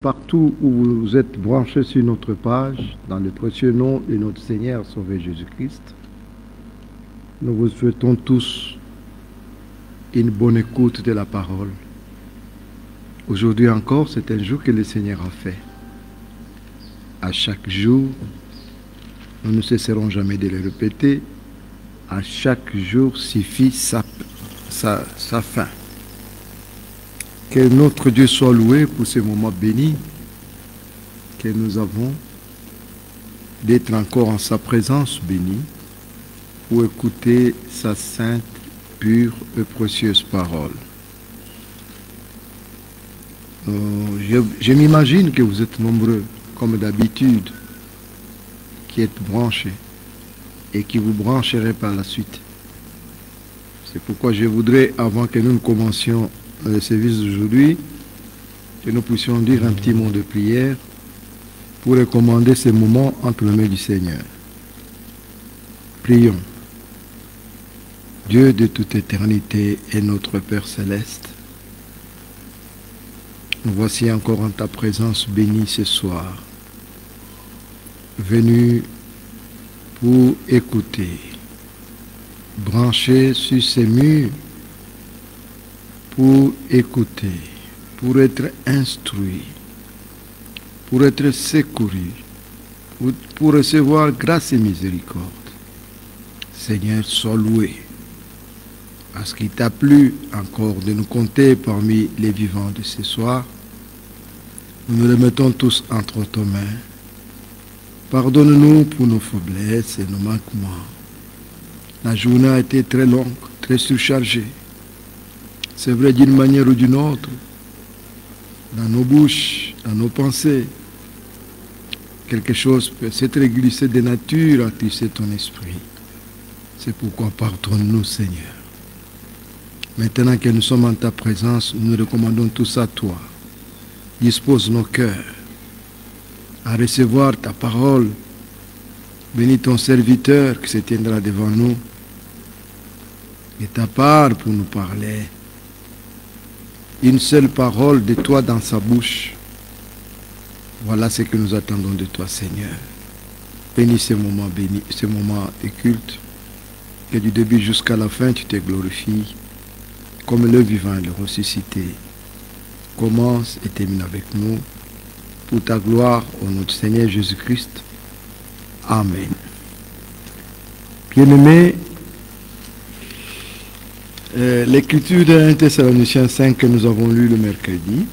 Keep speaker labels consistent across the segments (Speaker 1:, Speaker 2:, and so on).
Speaker 1: partout où vous êtes branchés sur notre page, dans le précieux nom de notre Seigneur Sauveur Jésus-Christ. Nous vous souhaitons tous une bonne écoute de la parole. Aujourd'hui encore, c'est un jour que le Seigneur a fait. À chaque jour, nous ne cesserons jamais de le répéter, à chaque jour suffit sa fin. Que notre Dieu soit loué pour ce moment béni que nous avons d'être encore en sa présence bénie pour écouter sa sainte, pure et précieuse parole. Je m'imagine que vous êtes nombreux, comme d'habitude, qui êtes branchés et qui vous brancherez par la suite. C'est pourquoi je voudrais, avant que nous ne commencions le service d'aujourd'hui, que nous puissions dire un petit mot de prière pour recommander ces moments entre les mains du Seigneur. Prions. Dieu de toute éternité et notre Père céleste, nous voici encore en ta présence bénie ce soir, venus pour écouter, branchés sur ces murs, pour écouter, pour être instruit, pour être secouru, pour recevoir grâce et miséricorde. Seigneur, sois loué, parce qu'il t'a plu encore de nous compter parmi les vivants de ce soir. Nous nous remettons tous entre tes mains. Pardonne-nous pour nos faiblesses et nos manquements. La journée a été très longue, très surchargée. C'est vrai d'une manière ou d'une autre, dans nos bouches, dans nos pensées, quelque chose peut s'être glissé de nature à tisser ton esprit. C'est pourquoi pardonne-nous, Seigneur. Maintenant que nous sommes en ta présence, nous nous recommandons tous à toi. Dispose nos cœurs à recevoir ta parole. Bénis ton serviteur qui se tiendra devant nous de ta part pour nous parler. Une seule parole de toi dans sa bouche. Voilà ce que nous attendons de toi, Seigneur. Bénis ce moment de culte. Que du début jusqu'à la fin, tu te glorifies. Comme le vivant et le ressuscité. Commence et termine avec nous. Pour ta gloire, au nom du Seigneur Jésus-Christ. Amen. Bien-aimés, l'écriture de 1 Thessaloniciens 5 que nous avons lu le mercredi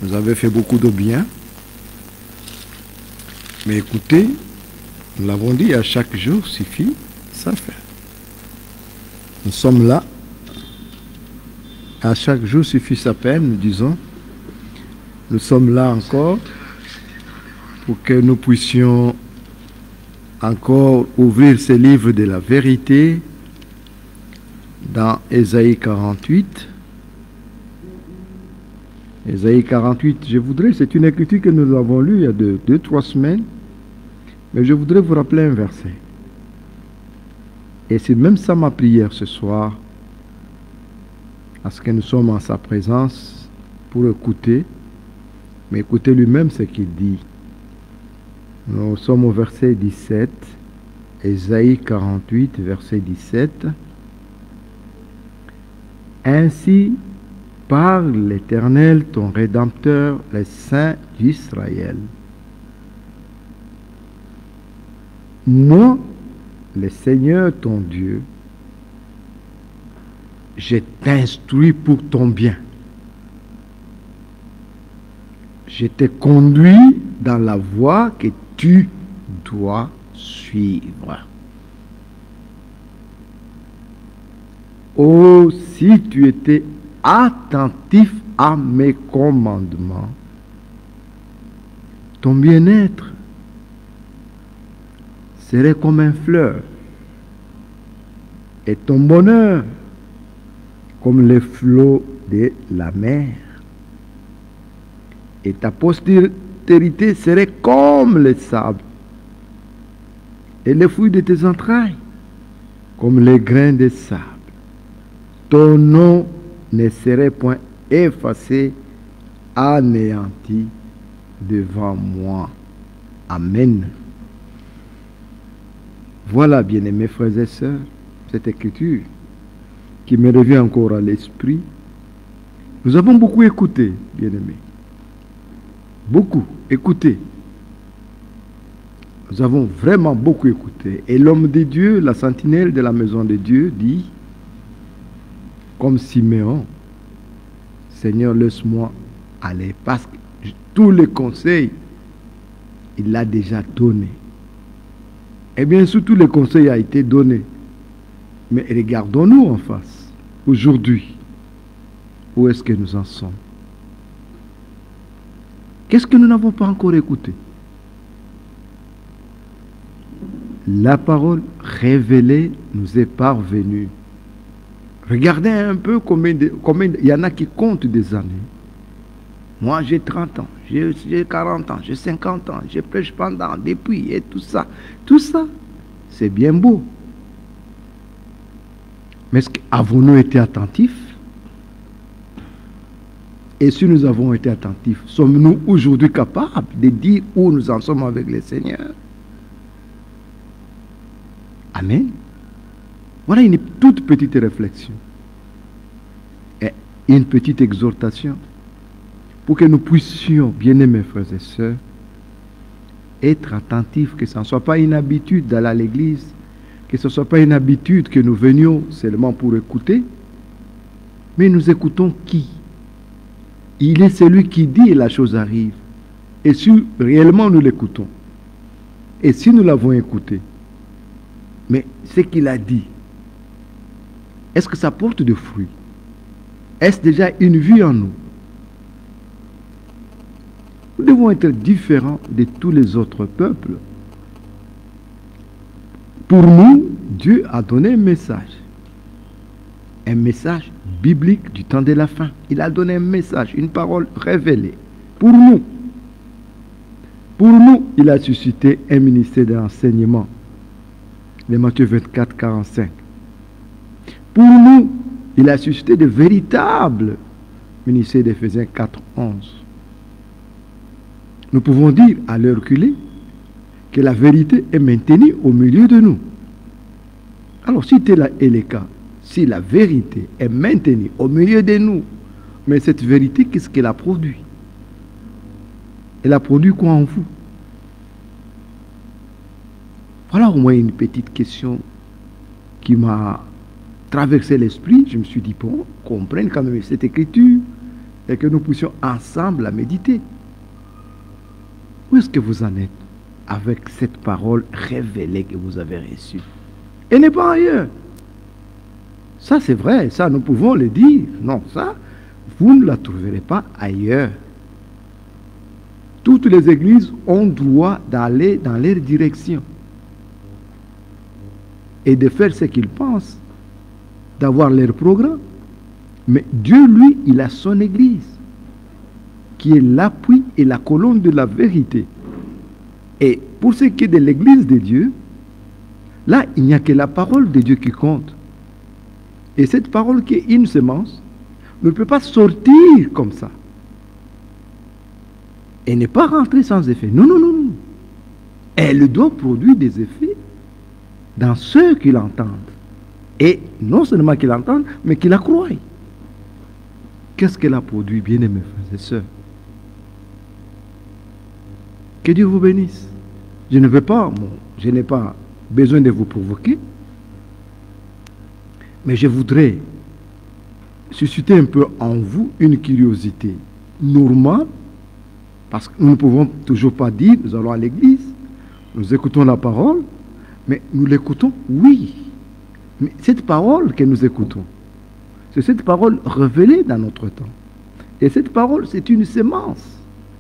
Speaker 1: nous avait fait beaucoup de bien. Mais écoutez, nous l'avons dit, à chaque jour suffit sa fin. Nous sommes là. À chaque jour suffit sa peine, nous disons. Nous sommes là encore pour que nous puissions encore ouvrir ce livre de la vérité dans Ésaïe 48. Ésaïe 48, c'est une écriture que nous avons lue il y a 2-3 semaines, mais je voudrais vous rappeler un verset. Et c'est même ça ma prière ce soir, parce que nous sommes en sa présence pour écouter, mais écoutez lui-même ce qu'il dit. Nous sommes au verset 17, Ésaïe 48, verset 17. Ainsi parle l'Éternel, ton Rédempteur, les saints d'Israël. Moi, le Seigneur ton Dieu, je t'instruis pour ton bien. Je te conduis dans la voie que tu dois suivre. Oh, si tu étais attentif à mes commandements, ton bien-être serait comme un fleuve, et ton bonheur comme les flots de la mer. Et ta postérité serait comme le sable, et les fruits de tes entrailles comme les grains de sable. Ton nom ne serait point effacé anéanti devant moi. Amen. Voilà, bien-aimés frères et sœurs, cette écriture qui me revient encore à l'esprit. Nous avons beaucoup écouté, bien-aimés. Beaucoup écouté. Nous avons vraiment beaucoup écouté. Et l'homme de Dieu, la sentinelle de la maison de Dieu, dit, comme Siméon, Seigneur, laisse-moi aller. Parce que tous les conseils, il l'a déjà donné. Et bien sûr, tous les conseils ont été donnés. Mais regardons-nous en face. Aujourd'hui, où est-ce que nous en sommes? Qu'est-ce que nous n'avons pas encore écouté? La parole révélée nous est parvenue. Regardez un peu combien il y en a qui comptent des années. Moi, j'ai 30 ans, j'ai 40 ans, j'ai 50 ans, je prêche pendant, depuis, et tout ça. Tout ça, c'est bien beau. Mais avons-nous été attentifs? Et si nous avons été attentifs, sommes-nous aujourd'hui capables de dire où nous en sommes avec le Seigneur? Amen. Voilà une toute petite réflexion et une petite exhortation pour que nous puissions, bien-aimés frères et sœurs, être attentifs, que ce ne soit pas une habitude d'aller à l'église, que ce ne soit pas une habitude que nous venions seulement pour écouter, mais nous écoutons qui? Il est celui qui dit et la chose arrive. Et si réellement nous l'écoutons, et si nous l'avons écouté, mais ce qu'il a dit, est-ce que ça porte de fruits? Est-ce déjà une vie en nous? Nous devons être différents de tous les autres peuples. Pour nous, Dieu a donné un message biblique du temps de la fin. Il a donné un message, une parole révélée. Pour nous, il a suscité un ministère d'enseignement. De Matthieu 24, 45. Pour nous, il a suscité de véritables ministères d'Éphésiens 4, 11. Nous pouvons dire à l'heure reculée que la vérité est maintenue au milieu de nous. Alors, si tel est le cas, si la vérité est maintenue au milieu de nous, mais cette vérité, qu'est-ce qu'elle a produit? Elle a produit quoi en vous? Voilà au moins une petite question qui m'a traversé l'esprit. Je me suis dit, bon, qu'on comprenne quand même cette écriture et que nous puissions ensemble la méditer. Où est-ce que vous en êtes avec cette parole révélée que vous avez reçue? Elle n'est pas ailleurs. Ça, c'est vrai, ça, nous pouvons le dire. Non, ça, vous ne la trouverez pas ailleurs. Toutes les églises ont droit d'aller dans leur direction et de faire ce qu'ils pensent, d'avoir leur programme. Mais Dieu, lui, il a son église, qui est l'appui et la colonne de la vérité. Et pour ce qui est de l'église de Dieu, là, il n'y a que la parole de Dieu qui compte. Et cette parole qui est une semence ne peut pas sortir comme ça et ne pas rentrer sans effet. Non, non, non, non. Elle doit produire des effets dans ceux qui l'entendent. Et non seulement qu'ils l'entendent, mais qu'ils la croient. Qu'est-ce qu'elle a produit, bien-aimés frères et sœurs? Que Dieu vous bénisse. Je n'ai pas besoin de vous provoquer, mais je voudrais susciter un peu en vous une curiosité normale, parce que nous ne pouvons toujours pas dire, nous allons à l'église, nous écoutons la parole, mais nous l'écoutons, oui. Mais cette parole que nous écoutons, c'est cette parole révélée dans notre temps. Et cette parole, c'est une semence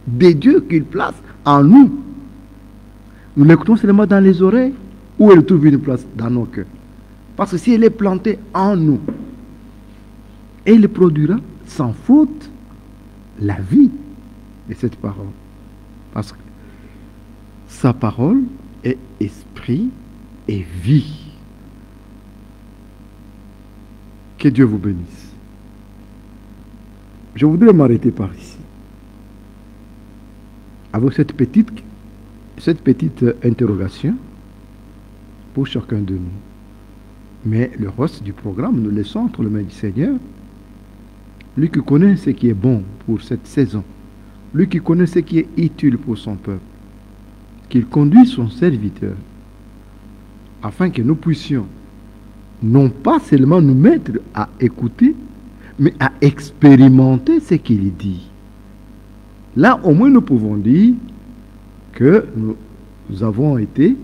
Speaker 1: de Dieu qu'il place en nous. Nous l'écoutons seulement dans les oreilles, ou elle trouve une place dans nos cœurs. Parce que si elle est plantée en nous, elle produira sans faute la vie de cette parole. Parce que sa parole est esprit et vie. Que Dieu vous bénisse. Je voudrais m'arrêter par ici. avec cette petite interrogation pour chacun de nous. Mais le reste du programme, nous laissons entre les mains du Seigneur. Lui qui connaît ce qui est bon pour cette saison, lui qui connaît ce qui est utile pour son peuple, qu'il conduise son serviteur, afin que nous puissions non pas seulement nous mettre à écouter, mais à expérimenter ce qu'il dit. Là, au moins, nous pouvons dire que nous avons été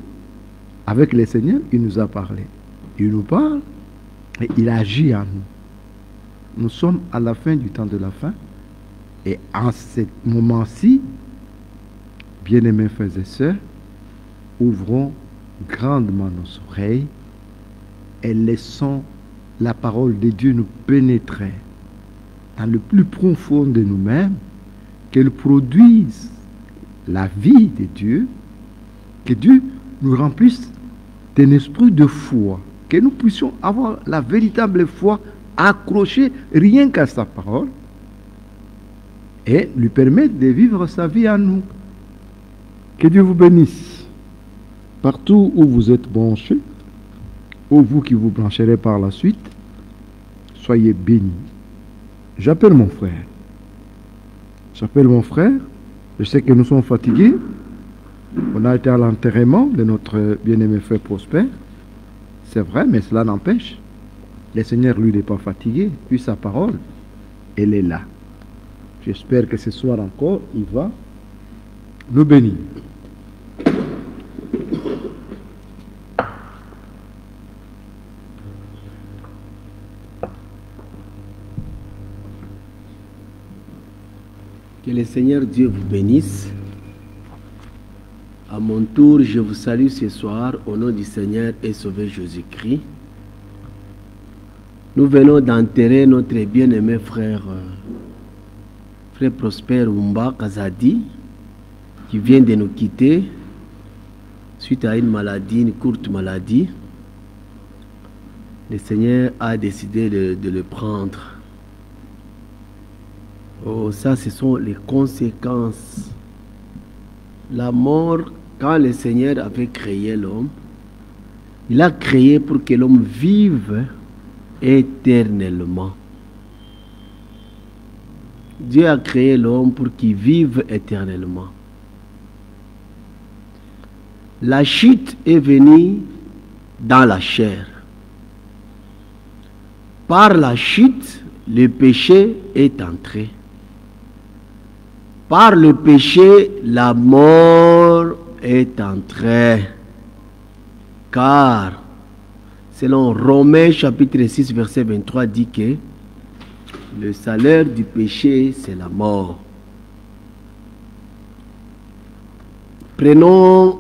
Speaker 1: avec le Seigneur, il nous a parlé. Il nous parle et il agit en nous. Nous sommes à la fin du temps de la fin et en ce moment-ci, bien-aimés frères et sœurs, ouvrons grandement nos oreilles et laissons la parole de Dieu nous pénétrer dans le plus profond de nous-mêmes, qu'elle produise la vie de Dieu, que Dieu nous remplisse d'un esprit de foi, que nous puissions avoir la véritable foi accrochée rien qu'à sa parole et lui permettre de vivre sa vie en nous. Que Dieu vous bénisse. Partout où vous êtes branchés, ou vous qui vous brancherez par la suite, soyez bénis. J'appelle mon frère. Je sais que nous sommes fatigués. On a été à l'enterrement de notre bien-aimé frère Prosper. C'est vrai, mais cela n'empêche. Le Seigneur, lui, n'est pas fatigué. Puis sa parole, elle est là. J'espère que ce soir encore, il va nous bénir.
Speaker 2: Que le Seigneur Dieu vous bénisse. À mon tour, je vous salue ce soir au nom du Seigneur et Sauveur Jésus-Christ. Nous venons d'enterrer notre bien-aimé frère Prosper Wumba Kazadi, qui vient de nous quitter suite à une maladie, une courte maladie. Le Seigneur a décidé de le prendre. Oh, ça, ce sont les conséquences. La mort, quand le Seigneur avait créé l'homme, il a créé pour que l'homme vive éternellement. Dieu a créé l'homme pour qu'il vive éternellement. La chute est venue dans la chair. Par la chute, le péché est entré. Par le péché, la mort est entrée. Car, selon Romains chapitre 6, verset 23, dit que le salaire du péché, c'est la mort. Prenons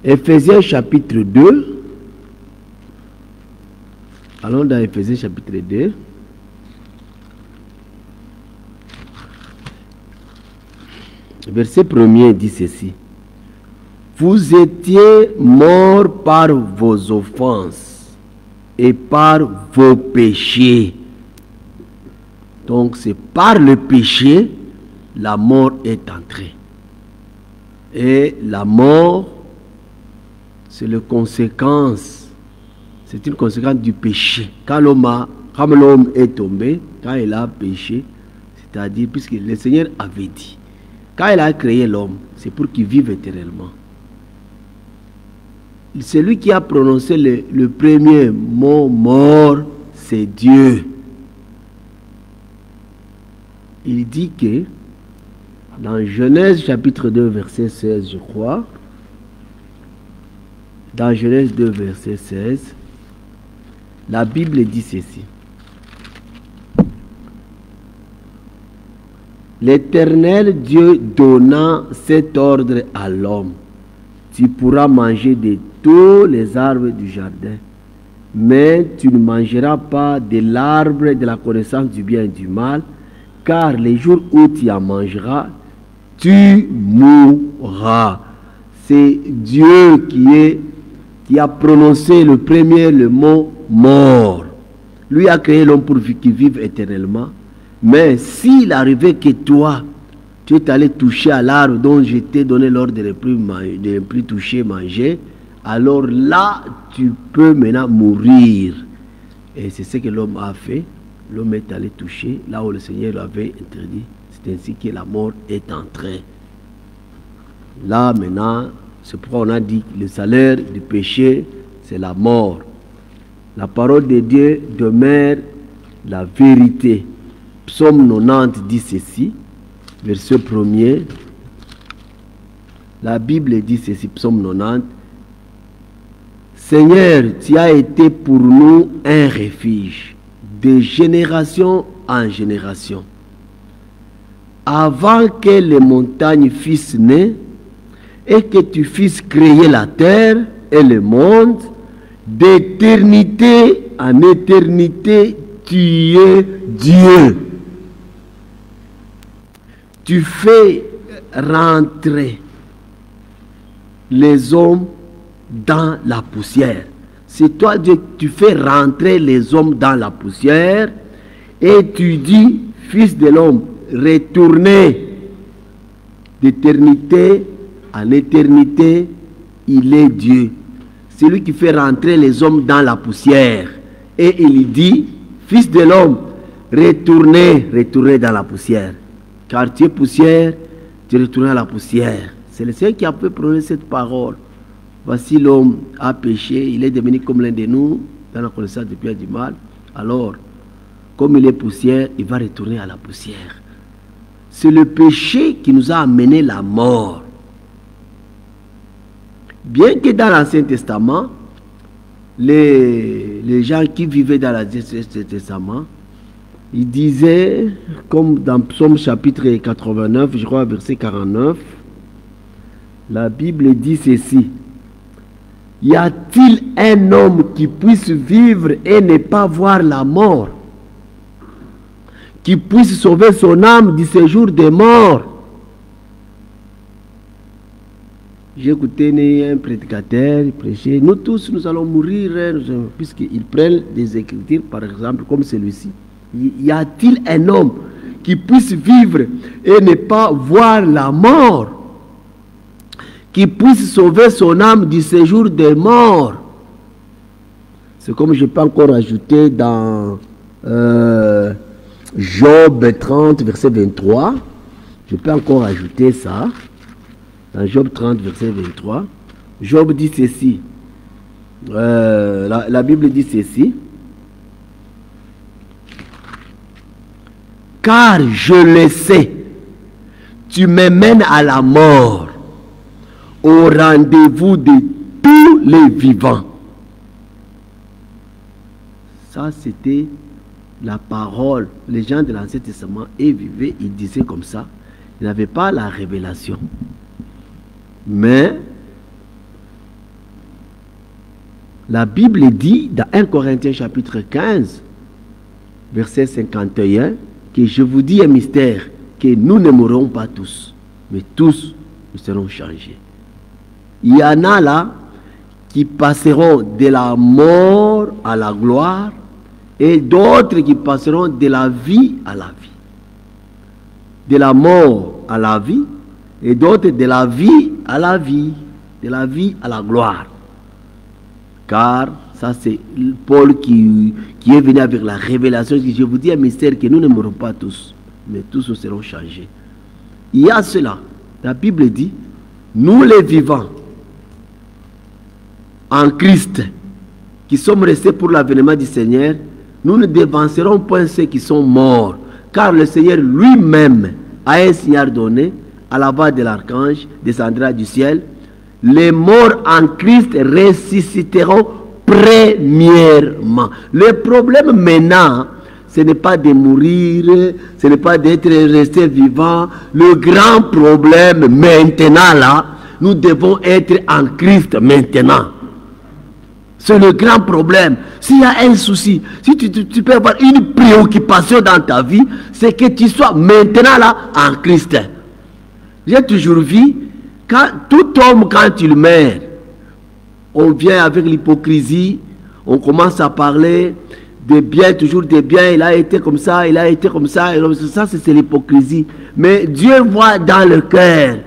Speaker 2: Éphésiens chapitre 2. Allons dans Éphésiens chapitre 2. Verset 1er dit ceci. Vous étiez morts par vos offenses et par vos péchés. Donc c'est par le péché, la mort est entrée. Et la mort, c'est une conséquence du péché. Quand l'homme est tombé, quand il a péché, c'est-à-dire, puisque le Seigneur avait dit, quand il a créé l'homme, c'est pour qu'il vive éternellement. Celui qui a prononcé le premier mot mort, c'est Dieu. Il dit que, dans Genèse chapitre 2, verset 16, je crois, dans Genèse 2, verset 16, la Bible dit ceci. L'Éternel Dieu donna cet ordre à l'homme. Tu pourras manger de tous les arbres du jardin, mais tu ne mangeras pas de l'arbre de la connaissance du bien et du mal, car les jours où tu en mangeras, tu mourras. C'est Dieu qui a prononcé le mot mort. Lui a créé l'homme pour qu'il vive éternellement. Mais s'il arrivait que toi, tu es allé toucher à l'arbre dont je t'ai donné l'ordre de ne plus toucher, manger, alors là, tu peux maintenant mourir. Et c'est ce que l'homme a fait. L'homme est allé toucher là où le Seigneur l'avait interdit. C'est ainsi que la mort est entrée. Là, maintenant, c'est pourquoi on a dit que le salaire du péché, c'est la mort. La parole de Dieu demeure la vérité. Psaume 90 dit ceci, verset 1er. La Bible dit ceci, Psaume 90. Seigneur, tu as été pour nous un refuge, de génération en génération. Avant que les montagnes fussent nées et que tu fisses créer la terre et le monde, d'éternité en éternité, tu es Dieu. Tu fais rentrer les hommes dans la poussière. C'est toi, Dieu, tu fais rentrer les hommes dans la poussière et tu dis, fils de l'homme, retournez d'éternité en éternité, il est Dieu. C'est lui qui fait rentrer les hommes dans la poussière. Et il dit, fils de l'homme, retournez dans la poussière. Car tu es poussière, tu retournes à la poussière. C'est le Seigneur qui a pu prononcer cette parole. Voici l'homme a péché, il est devenu comme l'un de nous, dans la connaissance du bien et du mal. Alors, comme il est poussière, il va retourner à la poussière. C'est le péché qui nous a amené la mort. Bien que dans l'Ancien Testament, les gens qui vivaient dans l'Ancien Testament, ils disaient, comme dans Psaume chapitre 89, je crois verset 49, la Bible dit ceci. Y a-t-il un homme qui puisse vivre et ne pas voir la mort? Qui puisse sauver son âme du séjour des morts? J'ai écouté un prédicateur prêcher. Nous tous, nous allons mourir, puisqu'ils prennent des écritures, par exemple, comme celui-ci. Y a-t-il un homme qui puisse vivre et ne pas voir la mort? Qui puisse sauver son âme du séjour des morts? C'est comme je peux encore ajouter dans Job 30, verset 23. Je peux encore ajouter ça. Dans Job 30, verset 23. Job dit ceci. La Bible dit ceci. Car je le sais, tu me mènes à la mort, au rendez-vous de tous les vivants. Ça, c'était la parole. Les gens de l'Ancien Testament, ils vivaient, ils disaient comme ça. Ils n'avaient pas la révélation. Mais la Bible dit dans 1 Corinthiens chapitre 15, verset 51, que je vous dis un mystère, que nous ne mourrons pas tous, mais tous nous serons changés. Il y en a là qui passeront de la mort à la gloire et d'autres qui passeront de la vie à la vie. De la mort à la vie et d'autres de la vie à la vie, de la vie à la gloire. Car ça c'est Paul qui est venu avec la révélation. Je vous dis un mystère que nous ne mourrons pas tous, mais tous nous serons changés. Il y a cela. La Bible dit, nous les vivants, en Christ, qui sommes restés pour l'avènement du Seigneur, nous ne dévancerons point ceux qui sont morts, car le Seigneur lui-même a un signal donné, à la voix de l'archange, descendra du ciel. Les morts en Christ ressusciteront premièrement. Le problème maintenant, ce n'est pas de mourir, ce n'est pas d'être resté vivant. Le grand problème maintenant là, nous devons être en Christ maintenant. C'est le grand problème. S'il y a un souci, si tu peux avoir une préoccupation dans ta vie, c'est que tu sois maintenant là en Christ. J'ai toujours vu, tout homme quand il meurt, on vient avec l'hypocrisie, on commence à parler des biens, toujours des biens, il a été comme ça, il a été comme ça, ça c'est l'hypocrisie. Mais Dieu voit dans le cœur.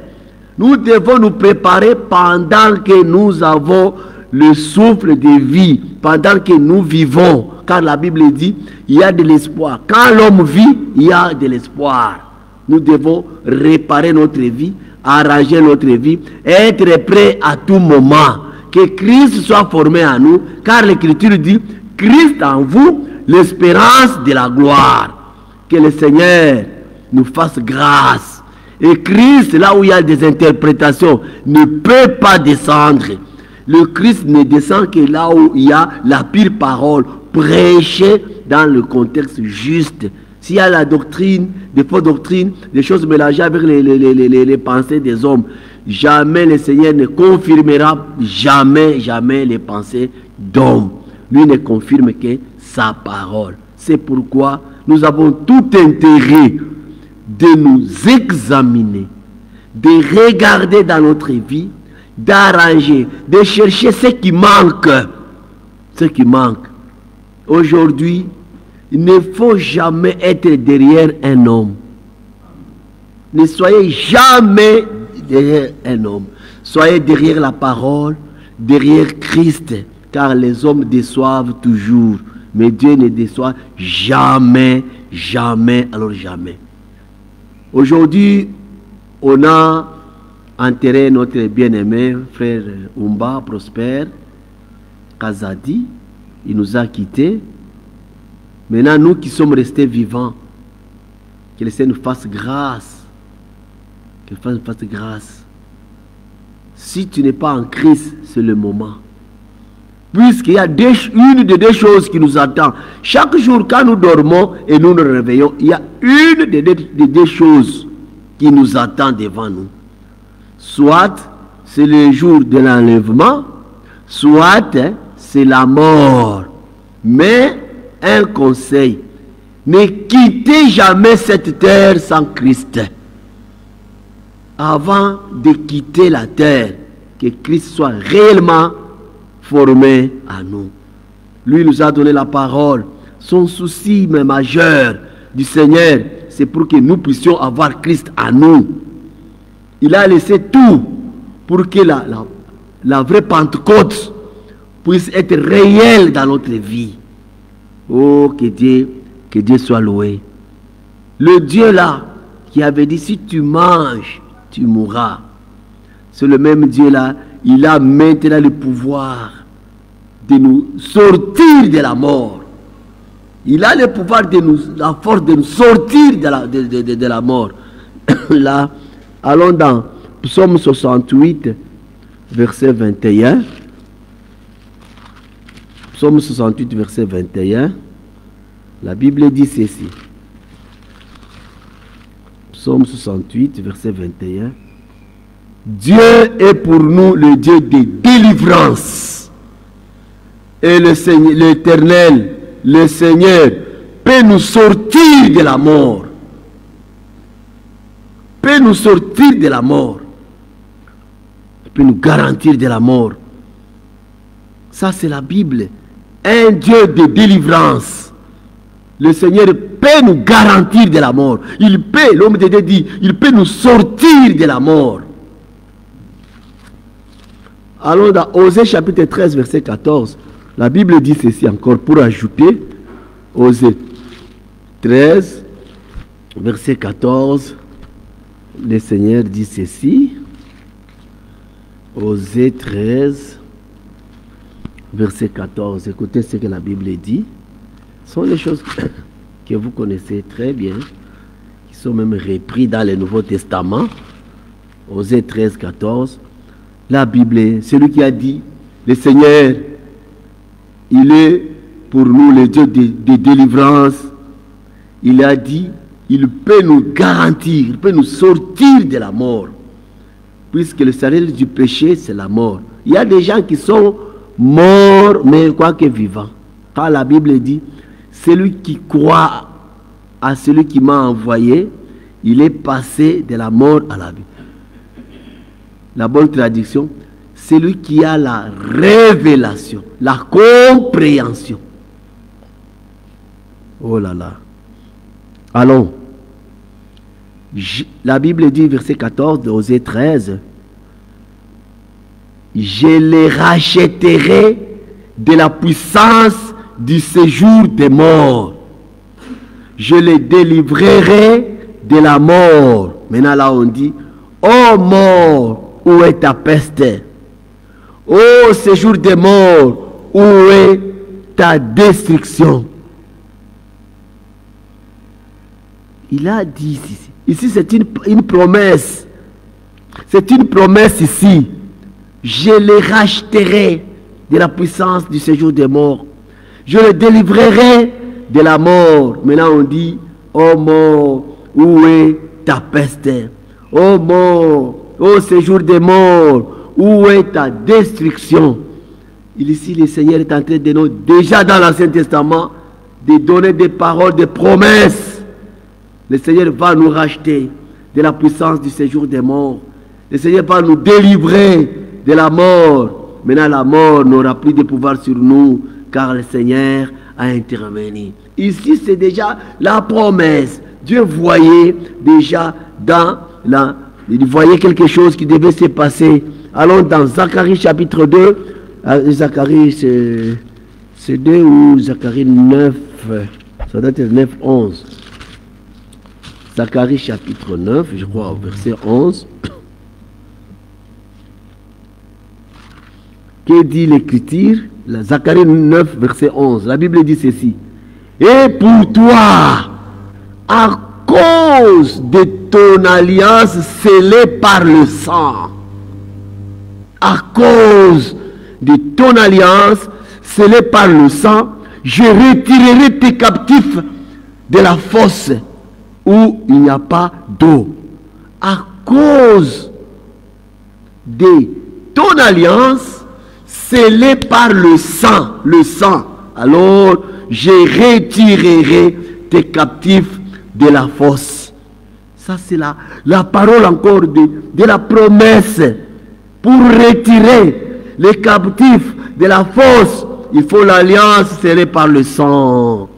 Speaker 2: Nous devons nous préparer pendant que nous avons le souffle de vie, pendant que nous vivons. Car la Bible dit, il y a de l'espoir. Quand l'homme vit, il y a de l'espoir. Nous devons réparer notre vie, arranger notre vie, être prêt à tout moment. Que Christ soit formé en nous, car l'Écriture dit, Christ en vous, l'espérance de la gloire. Que le Seigneur nous fasse grâce. Et Christ, là où il y a des interprétations, ne peut pas descendre. Le Christ ne descend que là où il y a la pire parole, prêchée dans le contexte juste. S'il y a la doctrine, des fausses doctrines, des choses mélangées avec les pensées des hommes, jamais le Seigneur ne confirmera jamais les pensées d'hommes. Lui ne confirme que sa parole. C'est pourquoi nous avons tout intérêt de nous examiner, de regarder dans notre vie, d'arranger, de chercher ce qui manque. Ce qui manque. Aujourd'hui, il ne faut jamais être derrière un homme. Ne soyez jamais derrière un homme. Soyez derrière la parole, derrière Christ, car les hommes déçoivent toujours. Mais Dieu ne déçoit jamais, jamais, alors jamais. Aujourd'hui, on a enterré notre bien-aimé frère Umba Prosper Kazadi. Il nous a quittés. Maintenant, nous qui sommes restés vivants, que le Seigneur nous fasse grâce. Que le Seigneur nous fasse grâce. Si tu n'es pas en Christ, c'est le moment. Puisqu'il y a une des deux choses qui nous attend. Chaque jour, quand nous dormons et nous nous réveillons, il y a une des deux choses qui nous attend devant nous. Soit c'est le jour de l'enlèvement, soit c'est la mort. Mais un conseil, ne quittez jamais cette terre sans Christ. Avant de quitter la terre, que Christ soit réellement formé à nous. Lui nous a donné la parole. Son souci majeur du Seigneur, c'est pour que nous puissions avoir Christ à nous. Il a laissé tout pour que la vraie Pentecôte puisse être réelle dans notre vie. Oh, que Dieu soit loué. Le Dieu là, qui avait dit, si tu manges, tu mourras. C'est le même Dieu là, il a maintenant le pouvoir de nous sortir de la mort. Il a le pouvoir la force de nous sortir de la mort. Là, allons dans Psaume 68, verset 21. Psaume 68, verset 21. La Bible dit ceci. Psaume 68, verset 21. Dieu est pour nous le Dieu de délivrance. Et le Seigneur, l'Éternel, le Seigneur, peut nous sortir de la mort. Peut nous sortir de la mort. Il peut nous garantir de la mort. Ça, c'est la Bible. Un Dieu de délivrance. Le Seigneur peut nous garantir de la mort. Il peut, l'homme de Dieu dit, il peut nous sortir de la mort. Allons dans Osée chapitre 13, verset 14. La Bible dit ceci encore pour ajouter. Osée 13, verset 14. Le Seigneur dit ceci. Osée 13, verset 14. Écoutez ce que la Bible dit. Ce sont les choses que vous connaissez très bien, qui sont même repris dans le Nouveau Testament. Osée 13, 14. La Bible, celui qui a dit, le Seigneur, il est pour nous le Dieu de délivrance. Il a dit, il peut nous garantir, il peut nous sortir de la mort. Puisque le salaire du péché, c'est la mort. Il y a des gens qui sont morts, mais quoique vivants. Car la Bible dit, celui qui croit à celui qui m'a envoyé, il est passé de la mort à la vie. La bonne traduction, celui qui a la révélation, la compréhension. Oh là là. Allons. La Bible dit, verset 14, Osée 13, je les rachèterai de la puissance du séjour des morts. Je les délivrerai de la mort. Maintenant là on dit, ô mort, où est ta peste? Ô séjour des morts, où est ta destruction? Il a dit ici. Ici c'est une promesse. C'est une promesse ici. Je les racheterai de la puissance du séjour des morts. Je les délivrerai de la mort. Maintenant on dit, ô mort, où est ta peste? Ô mort, ô séjour des morts, où est ta destruction? Ici le Seigneur est en train de nous, déjà dans l'Ancien Testament, de donner des paroles, des promesses. Le Seigneur va nous racheter de la puissance du séjour des morts. Le Seigneur va nous délivrer de la mort. Maintenant la mort n'aura plus de pouvoir sur nous, car le Seigneur a intervenu. Ici c'est déjà la promesse. Dieu voyait déjà il voyait quelque chose qui devait se passer. Allons dans Zacharie chapitre 2. Zacharie c'est 2 ou Zacharie 9. Ça doit être 9, 11. Zacharie chapitre 9, je crois, verset 11. Que dit l'Écriture? Zacharie 9, verset 11. La Bible dit ceci. Et pour toi, à cause de ton alliance scellée par le sang, à cause de ton alliance scellée par le sang, je retirerai tes captifs de la fosse où il n'y a pas d'eau. À cause de ton alliance scellée par le sang, alors je retirerai tes captifs de la fosse. Ça c'est la parole encore de la promesse. Pour retirer les captifs de la fosse, il faut l'alliance scellée par le sang.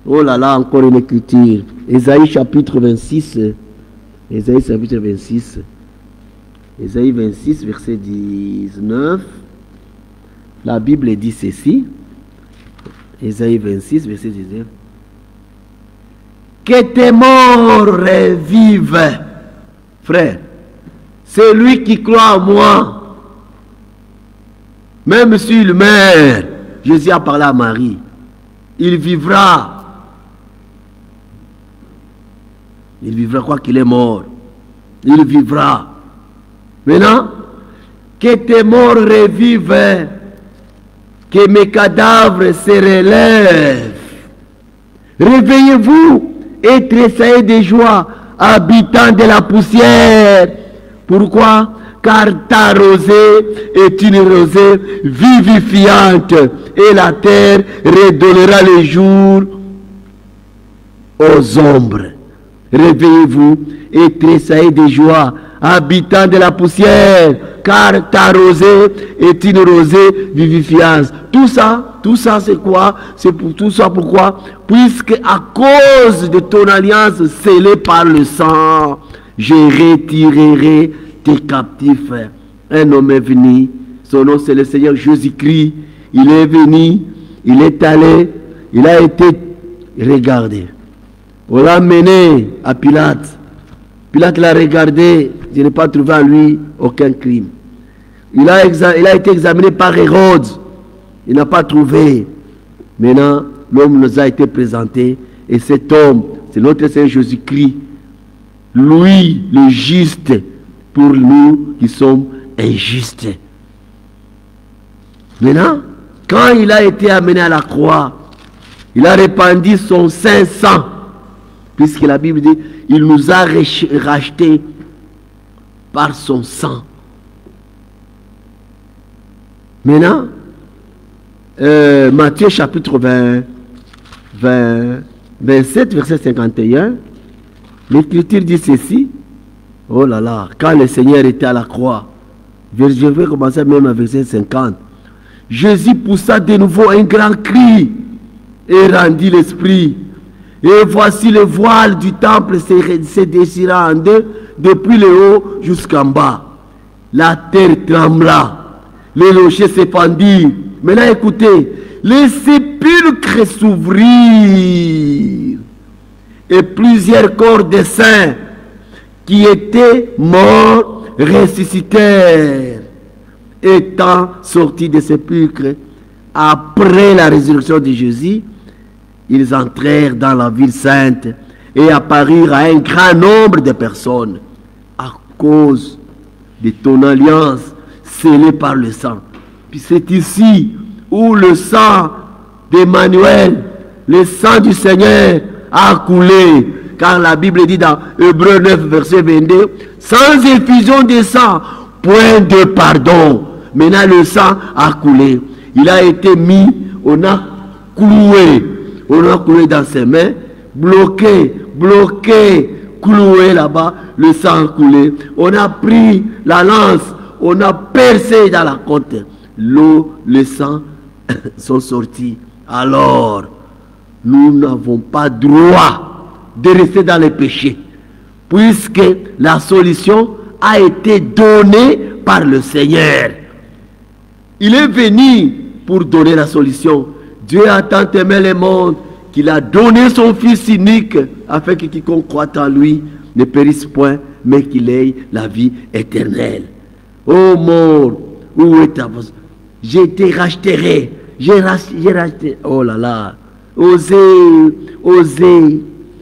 Speaker 2: Oh là là, encore une écriture. Ésaïe chapitre 26. Ésaïe chapitre 26. Ésaïe 26, verset 19. La Bible dit ceci. Ésaïe 26, verset 19. Que tes morts revivent, frère. Celui qui croit en moi, même s'il meurt, Jésus a parlé à Marie, il vivra. Il vivra quoi qu'il est mort. Il vivra. Maintenant, que tes morts revivent, que mes cadavres se relèvent. Réveillez-vous et tressaillez de joie, habitants de la poussière. Pourquoi? Car ta rosée est une rosée vivifiante et la terre redonnera le jour aux ombres. Réveillez-vous et tressaillez de joie, habitants de la poussière, car ta rosée est une rosée vivifiante. Tout ça c'est quoi? C'est pour tout ça pourquoi? Puisque à cause de ton alliance scellée par le sang, je retirerai tes captifs. Un homme est venu, son nom c'est le Seigneur Jésus-Christ. Il est venu, il est allé, il a été regardé. On l'a mené à Pilate. Pilate l'a regardé, je n'ai pas trouvé en lui aucun crime. Il a été examiné par Hérode, il n'a pas trouvé. Maintenant, l'homme nous a été présenté, et cet homme, c'est notre Seigneur Jésus-Christ, lui, le juste, pour nous qui sommes injustes. Maintenant, quand il a été amené à la croix, il a répandu son saint sang, puisque la Bible dit, il nous a rachetés par son sang. Maintenant, Matthieu chapitre 27, verset 51, l'Écriture dit ceci. Oh là là, quand le Seigneur était à la croix, je vais commencer même à verset 50. Jésus poussa de nouveau un grand cri et rendit l'esprit. Et voici le voile du temple se déchira en deux, depuis le haut jusqu'en bas. La terre trembla, les rochers se fendirent. Maintenant écoutez, les sépulcres s'ouvrirent et plusieurs corps de saints qui étaient morts ressuscitèrent. Étant sortis des sépulcres après la résurrection de Jésus, ils entrèrent dans la ville sainte et apparurent à un grand nombre de personnes à cause de ton alliance scellée par le sang. Puis c'est ici où le sang d'Emmanuel, le sang du Seigneur a coulé. Car la Bible dit dans Hébreux 9, verset 22, sans effusion de sang, point de pardon. Maintenant le sang a coulé. Il a été mis, on a cloué dans ses mains, bloqué, cloué là-bas, le sang a coulé. On a pris la lance, on a percé dans la côte. L'eau, le sang sont sortis. Alors, nous n'avons pas droit de rester dans les péchés, puisque la solution a été donnée par le Seigneur. Il est venu pour donner la solution. Dieu a tant aimé le monde qu'il a donné son Fils unique afin que quiconque croit en lui ne périsse point, mais qu'il ait la vie éternelle. Ô mort, où est ta voix? J'ai été racheté. J'ai racheté. Oh là là. Osez,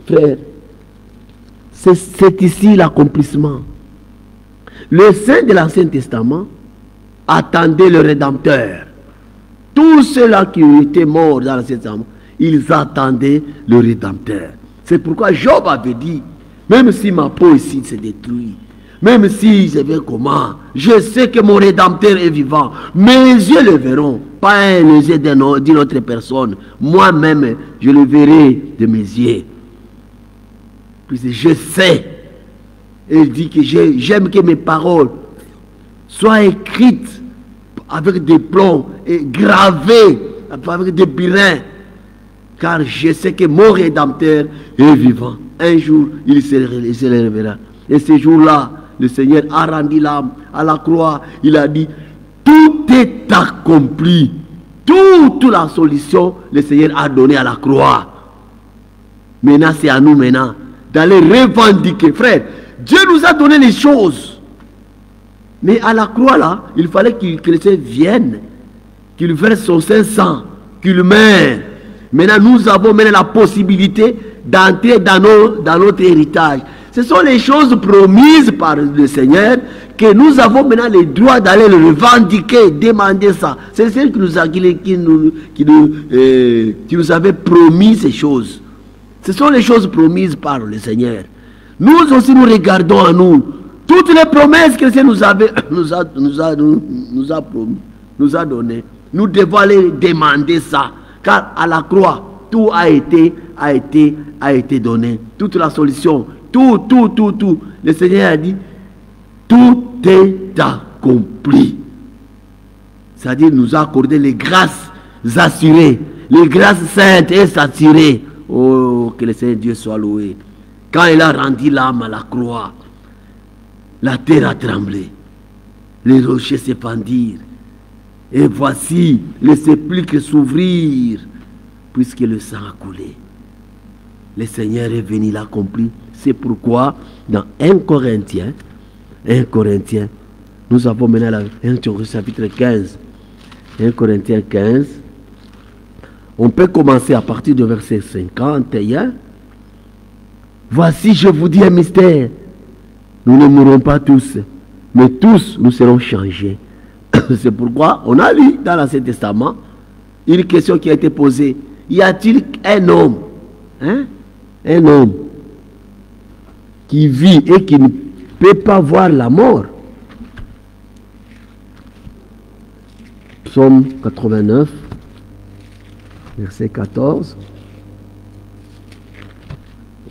Speaker 2: frère. C'est ici l'accomplissement. Le saint de l'Ancien Testament attendait le Rédempteur. Tous ceux-là qui étaient morts dans l'Ancien Testament, ils attendaient le Rédempteur. C'est pourquoi Job avait dit, même si ma peau ici se détruit, même si je vais comment, je sais que mon Rédempteur est vivant. Mes yeux le verront, pas les yeux d'une autre personne. Moi-même, je le verrai de mes yeux. Puis je sais. Il dit que j'aime que mes paroles soient écrites avec des plombs et gravées avec des birins. Car je sais que mon Rédempteur est vivant. Un jour, il se révélera. Et ce jour-là, le Seigneur a rendu l'âme à la croix. Il a dit, tout est accompli. Toute la solution, le Seigneur a donné à la croix. Maintenant, c'est à nous maintenant d'aller revendiquer. Frère, Dieu nous a donné les choses. Mais à la croix, là, il fallait que le chrétien vienne, qu'il verse son Saint-Sang, qu'il meure. Maintenant, nous avons maintenant la possibilité d'entrer dans notre héritage. Ce sont les choses promises par le Seigneur que nous avons maintenant le droit d'aller le revendiquer, demander ça. C'est celui qui nous avait promis ces choses. Ce sont les choses promises par le Seigneur. Nous aussi, nous regardons à nous. Toutes les promesses que le Seigneur nous a données. Nous devons aller demander ça. Car à la croix, tout a été donné. Toute la solution. Tout. Le Seigneur a dit, tout est accompli. C'est-à-dire, nous a accordé les grâces assurées, les grâces saintes et assurées. Oh, que le Seigneur Dieu soit loué. Quand il a rendu l'âme à la croix, la terre a tremblé, les rochers se fendirent, et voici les sépulcres s'ouvrirent, puisque le sang a coulé. Le Seigneur est venu l'accomplir. C'est pourquoi dans 1 Corinthiens, nous avons maintenant 1 chapitre 15, 1 Corinthiens 15, on peut commencer à partir du verset 51. Voici, je vous dis un mystère. Nous ne mourrons pas tous, mais tous nous serons changés. C'est pourquoi on a lu dans l'Ancien Testament une question qui a été posée. Y a-t-il un homme, un homme qui vit et qui ne peut pas voir la mort? Psaume 89, verset 14.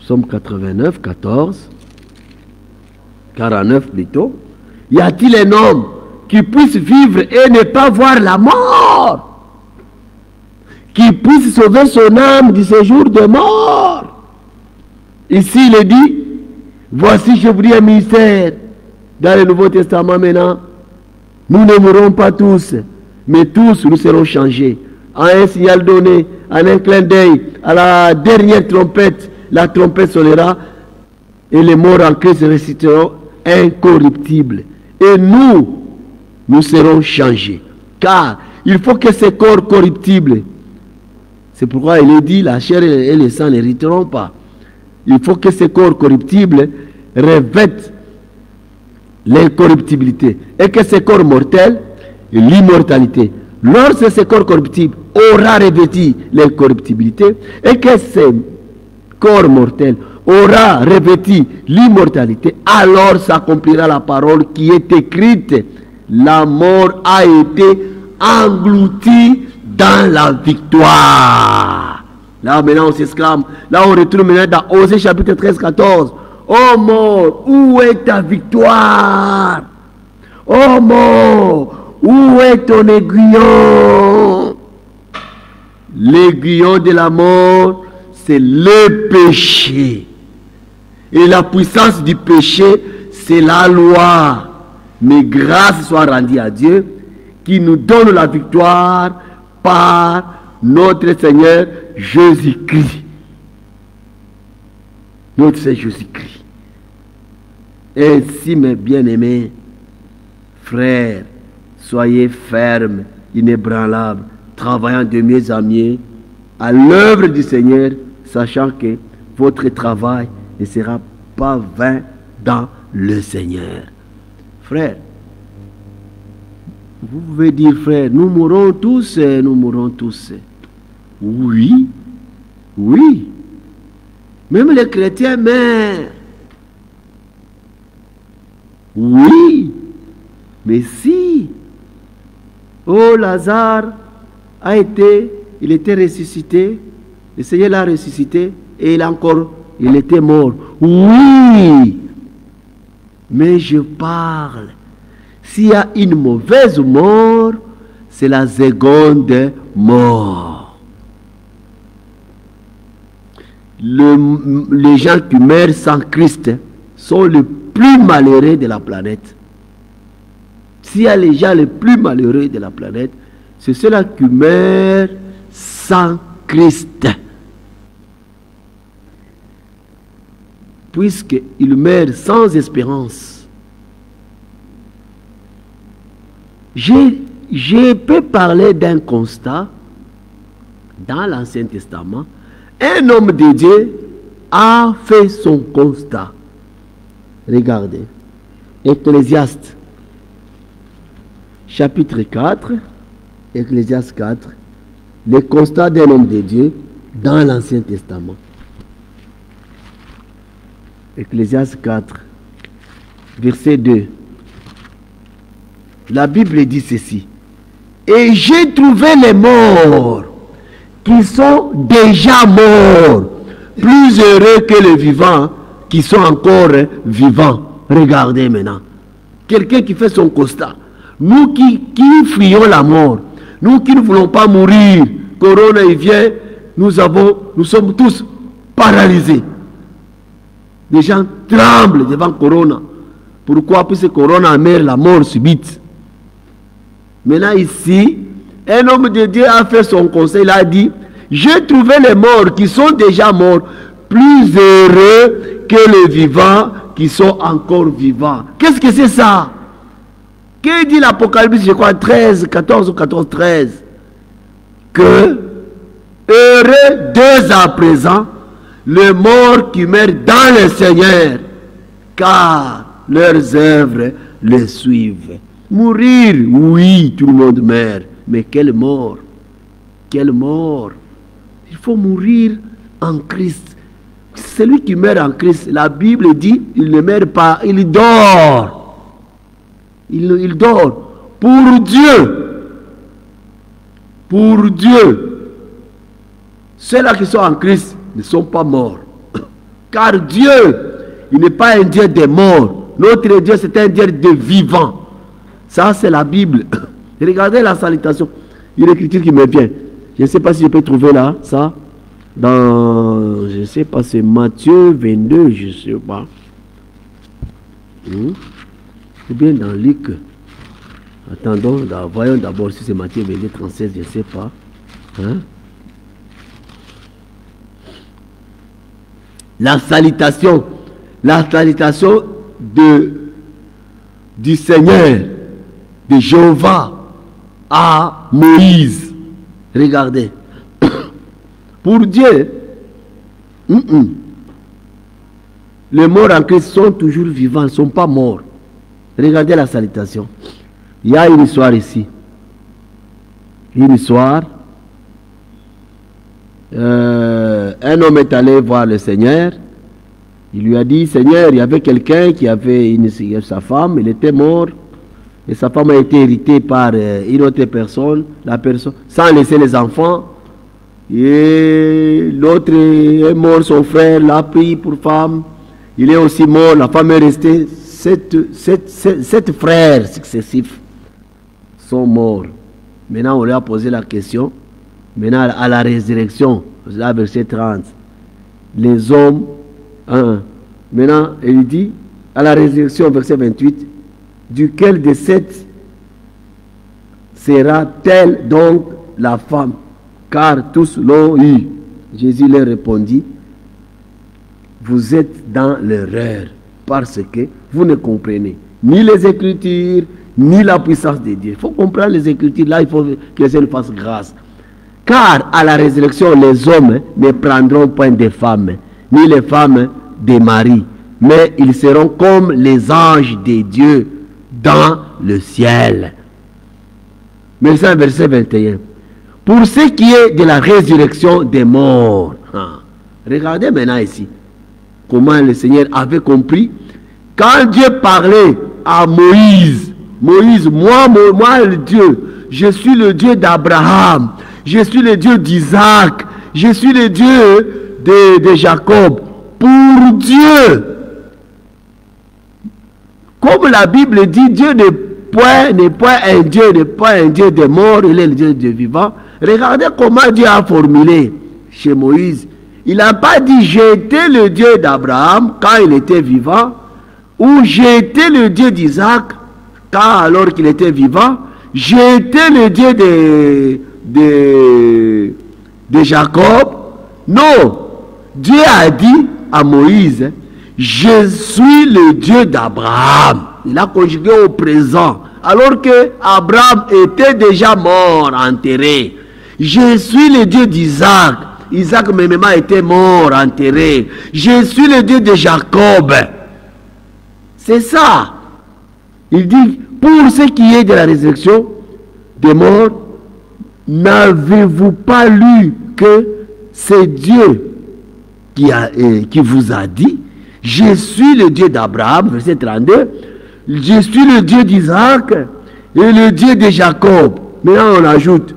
Speaker 2: Psaume 89, 14. 49 plutôt. Y a-t-il un homme qui puisse vivre et ne pas voir la mort? qui puisse sauver son âme du séjour de mort. Ici, il est dit, voici, je vous dis un mystère. Dans le Nouveau Testament maintenant, nous ne mourrons pas tous, mais tous nous serons changés. En un signal donné, en un clin d'œil, à la dernière trompette, la trompette sonnera et les morts en Christ ressusciteront incorruptibles. Et nous serons changés. Car il faut que ces corps corruptibles, c'est pourquoi il est dit, la chair et le sang n'hériteront pas. Il faut que ces corps corruptibles revêtent l'incorruptibilité et que ces corps mortels, l'immortalité. Lorsque ce corps corruptible aura revêtu l'incorruptibilité et que ce corps mortel aura revêtu l'immortalité, alors s'accomplira la parole qui est écrite. La mort a été engloutie dans la victoire. Là maintenant on s'exclame, là on retourne maintenant dans Osée chapitre 13-14. Oh mort, où est ta victoire? Oh mort, où est ton aiguillon? L'aiguillon de la mort, c'est le péché. Et la puissance du péché, c'est la loi. Mais grâce soit rendue à Dieu, qui nous donne la victoire par notre Seigneur Jésus-Christ. Notre Seigneur Jésus-Christ. Ainsi, mes bien-aimés, frères, soyez fermes, inébranlables, travaillant de mieux en mieux à l'œuvre du Seigneur, sachant que votre travail ne sera pas vain dans le Seigneur. Frère, vous pouvez dire, frère, nous mourrons tous, nous mourrons tous. Oui, oui. Même les chrétiens meurent. Oui, mais si, oh Lazare il était ressuscité, le Seigneur l'a ressuscité et il était mort. Oui, mais je parle, s'il y a une mauvaise mort, c'est la seconde mort. Les gens qui meurent sans Christ sont les plus malheureux de la planète. S'il y a les gens les plus malheureux de la planète, c'est ceux-là qui meurent sans Christ. Puisqu'ils meurent sans espérance. Je peux parler d'un constat dans l'Ancien Testament. Un homme de Dieu a fait son constat. Regardez, Ecclésiaste, chapitre 4, Ecclésiaste 4, le constat d'un homme de Dieu dans l'Ancien Testament. Ecclésiaste 4, verset 2. La Bible dit ceci. Et j'ai trouvé les morts qui sont déjà morts, plus heureux que les vivants qui sont encore vivants. Regardez maintenant. Quelqu'un qui fait son constat. Nous qui fuyons la mort, nous qui ne voulons pas mourir, Corona il vient, nous sommes tous paralysés. Les gens tremblent devant Corona. Pourquoi? Puisque Corona amène la mort subite. Maintenant ici, un homme de Dieu a fait son conseil, il a dit, j'ai trouvé les morts qui sont déjà morts, plus heureux que les vivants qui sont encore vivants. Qu'est-ce que c'est ça? Que dit l'Apocalypse, je crois, 13, 14 ou 14, 13? Que, heureux dès à présent, les morts qui meurent dans le Seigneur, car leurs œuvres les suivent. Mourir, oui, tout le monde meurt, mais quelle mort? Quelle mort? Il faut mourir en Christ. Celui qui meurt en Christ, la Bible dit, il ne meurt pas, il dort. Il dort. Pour Dieu. Pour Dieu. Ceux-là qui sont en Christ ne sont pas morts. Car Dieu, il n'est pas un Dieu des morts. Notre Dieu, c'est un Dieu de vivants. Ça, c'est la Bible. Regardez la salutation. Une écriture qui me vient. Je ne sais pas si je peux trouver là, ça. Dans, je ne sais pas, c'est Matthieu 22, je ne sais pas. Ou bien dans Luc. Attendons, voyons d'abord si c'est Matthieu 22, 36, je ne sais pas. Hein? La salutation du Seigneur, de Jéhovah à Moïse. Regardez. Pour Dieu, les morts en Christ sont toujours vivants, ils ne sont pas morts. Regardez la salutation. Il y a une histoire ici. Une histoire. Un homme est allé voir le Seigneur. Il lui a dit, Seigneur, il y avait quelqu'un qui avait sa femme, il était mort. Et sa femme a été héritée par une autre personne, sans laisser les enfants. Et l'autre est mort, son frère l'a pris pour femme. Il est aussi mort, la femme est restée. 7 frères successifs sont morts. Maintenant, on lui a posé la question. Maintenant, à la résurrection, là, verset 30, les hommes, maintenant, il dit, à la résurrection, verset 28, duquel de 7 sera-t-elle donc la femme? Car tous l'ont eu. Jésus leur répondit, vous êtes dans l'erreur, parce que vous ne comprenez ni les Écritures, ni la puissance de Dieu. Il faut comprendre les Écritures, là il faut que les hommes fassent grâce. Car à la résurrection, les hommes ne prendront point des femmes, ni les femmes des maris, mais ils seront comme les anges de Dieu dans le ciel. Mais ça, verset 21. Pour ce qui est de la résurrection des morts. Regardez maintenant ici comment le Seigneur avait compris. Quand Dieu parlait à Moïse, Moïse, moi le Dieu, je suis le Dieu d'Abraham, je suis le Dieu d'Isaac, je suis le Dieu de Jacob. Pour Dieu, comme la Bible dit, Dieu n'est pas un Dieu des morts, il est le Dieu des vivants. Regardez comment Dieu a formulé chez Moïse. Il n'a pas dit j'étais le Dieu d'Abraham quand il était vivant, ou j'étais le Dieu d'Isaac alors qu'il était vivant, j'étais le Dieu de Jacob. Non, Dieu a dit à Moïse, je suis le Dieu d'Abraham. Il a conjugué au présent, alors que Abraham était déjà mort, enterré. Je suis le Dieu d'Isaac. Isaac même était mort, enterré. Je suis le Dieu de Jacob. C'est ça. Il dit, pour ce qui est de la résurrection des morts, n'avez-vous pas lu que c'est Dieu qui vous a dit, je suis le Dieu d'Abraham, verset 32, je suis le Dieu d'Isaac et le Dieu de Jacob. Maintenant on ajoute,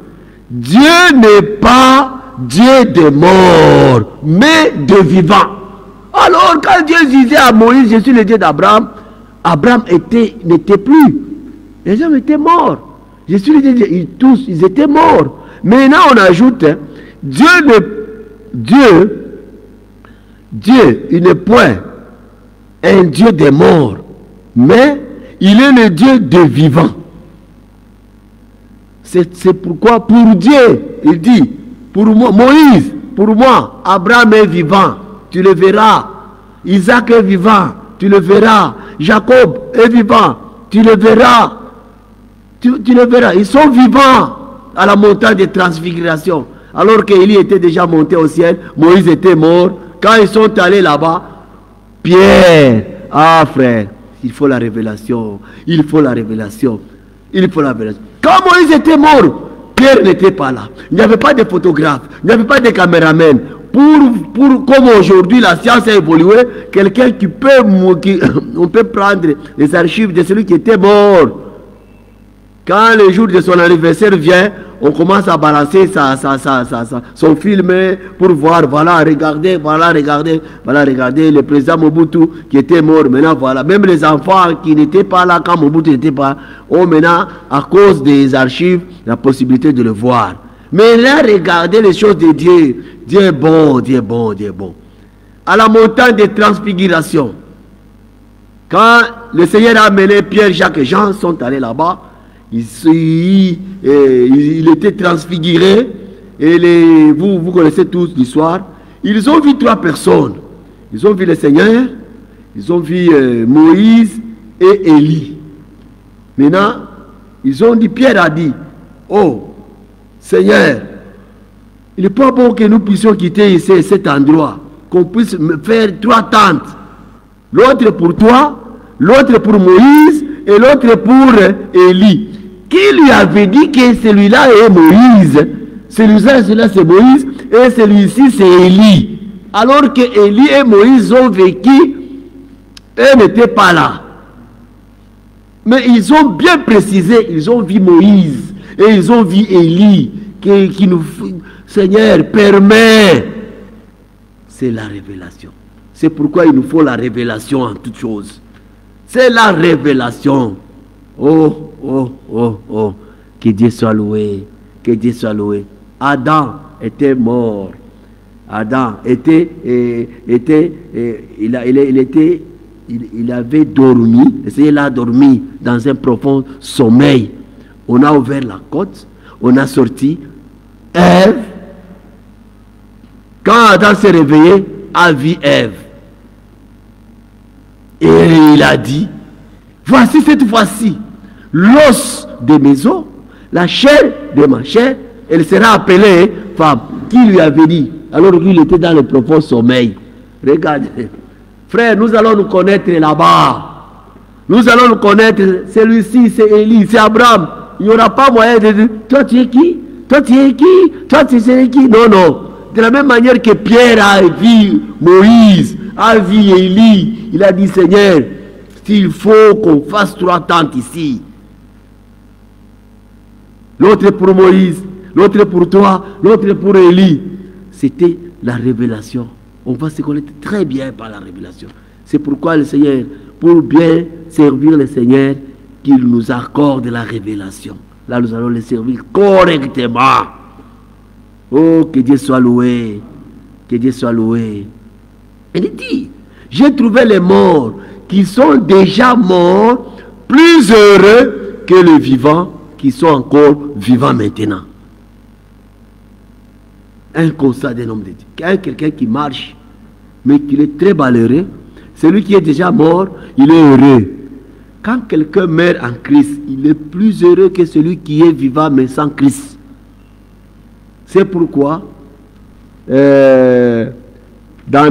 Speaker 2: Dieu n'est pas Dieu des morts, mais de vivants. Alors quand Dieu disait à Moïse, je suis le Dieu d'Abraham, Abraham n'était plus. Les hommes étaient morts. Je suis le Dieu, tous, ils étaient morts. Maintenant on ajoute, Dieu, il n'est point un Dieu des morts, mais il est le Dieu des vivants. C'est pourquoi pour Dieu, il dit, pour moi, Moïse, pour moi, Abraham est vivant, tu le verras. Isaac est vivant, tu le verras. Jacob est vivant, tu le verras. Tu le verras. Ils sont vivants à la montagne de transfiguration. Alors qu'Élie était déjà monté au ciel, Moïse était mort. Quand ils sont allés là-bas, Pierre, frère, il faut la révélation. Il faut la révélation. Il faut la révélation. Quand Moïse était mort, Pierre n'était pas là. Il n'y avait pas de photographe, il n'y avait pas de caméraman. Comme aujourd'hui la science a évolué, quelqu'un on peut prendre les archives de celui qui était mort. Quand le jour de son anniversaire vient, on commence à balancer son film pour voir, voilà, regardez le président Mobutu qui était mort. Maintenant, voilà, même les enfants qui n'étaient pas là quand Mobutu n'était pas, ont maintenant, à cause des archives, la possibilité de le voir. Mais là, regardez les choses de Dieu. Dieu est bon, Dieu est bon, Dieu est bon. À la montagne de transfiguration, quand le Seigneur a amené Pierre, Jacques et Jean, sont allés là-bas, il était transfiguré, et vous connaissez tous l'histoire. Ils ont vu 3 personnes. Ils ont vu le Seigneur, ils ont vu Moïse et Élie. Maintenant, ils ont dit, Pierre a dit, oh, Seigneur, il n'est pas bon que nous puissions quitter ici cet endroit, qu'on puisse faire 3 tentes. L'autre pour toi, l'autre pour Moïse et l'autre pour Élie. Qui lui avait dit que celui-là est Moïse? Celui-là c'est Moïse et celui-ci c'est Élie. Alors que Élie et Moïse ont vécu, eux n'étaient pas là. Mais ils ont bien précisé, ils ont vu Moïse et ils ont vu Élie qui nous, Seigneur, permet. C'est la révélation. C'est pourquoi il nous faut la révélation en toutes choses. C'est la révélation. Oh, oh, oh, oh. Que Dieu soit loué. Que Dieu soit loué. Adam était mort. Adam il avait dormi. Le Seigneur a dormi dans un profond sommeil. On a ouvert la côte. On a sorti Ève. Quand Adam s'est réveillé, a vu Ève. Et il a dit, voici cette fois-ci l'os de mes os, la chair de ma chair, elle sera appelée femme. Qui lui avait dit, alors qu'il était dans le profond sommeil? Regardez, frère, nous allons nous connaître là-bas. Nous allons nous connaître, celui-ci c'est Élie, c'est Abraham. Il n'y aura pas moyen de dire, toi tu es qui? Toi tu es qui? Toi tu es qui? Non, non. De la même manière que Pierre a vu Moïse, a vu Élie, il a dit, Seigneur, s'il faut qu'on fasse 3 tentes ici. L'autre pour Moïse, l'autre pour toi, l'autre pour Élie. C'était la révélation. On va se connaître très bien par la révélation. C'est pourquoi le Seigneur, pour bien servir le Seigneur, qu'il nous accorde la révélation. Là, nous allons le servir correctement. Oh, que Dieu soit loué. Que Dieu soit loué. Il dit, j'ai trouvé les morts qui sont déjà morts plus heureux que les vivants qui sont encore vivants maintenant. Un constat d'un homme de Dieu. Quelqu'un qui marche, mais qui est très malheureux, celui qui est déjà mort, il est heureux. Quand quelqu'un meurt en Christ, il est plus heureux que celui qui est vivant mais sans Christ. C'est pourquoi, dans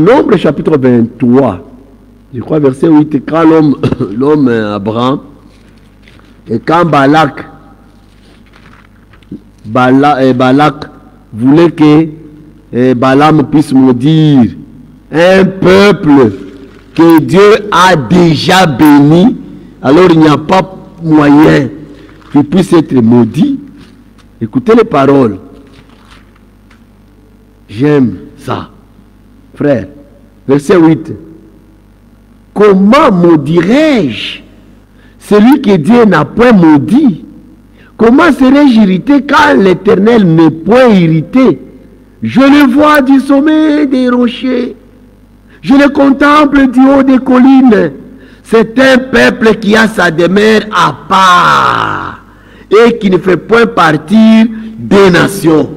Speaker 2: Nombre chapitre 23, je crois verset 8, quand l'homme Abraham, et quand Balak voulait que Balaam puisse maudire un peuple que Dieu a déjà béni, alors il n'y a pas moyen qu'il puisse être maudit. Écoutez les paroles. J'aime ça. Frère, verset 8. Comment maudirais-je celui que Dieu n'a point maudit? Comment serais-je irrité quand l'Éternel n'est point irrité? Je le vois du sommet des rochers. Je le contemple du haut des collines. C'est un peuple qui a sa demeure à part et qui ne fait point partir des nations.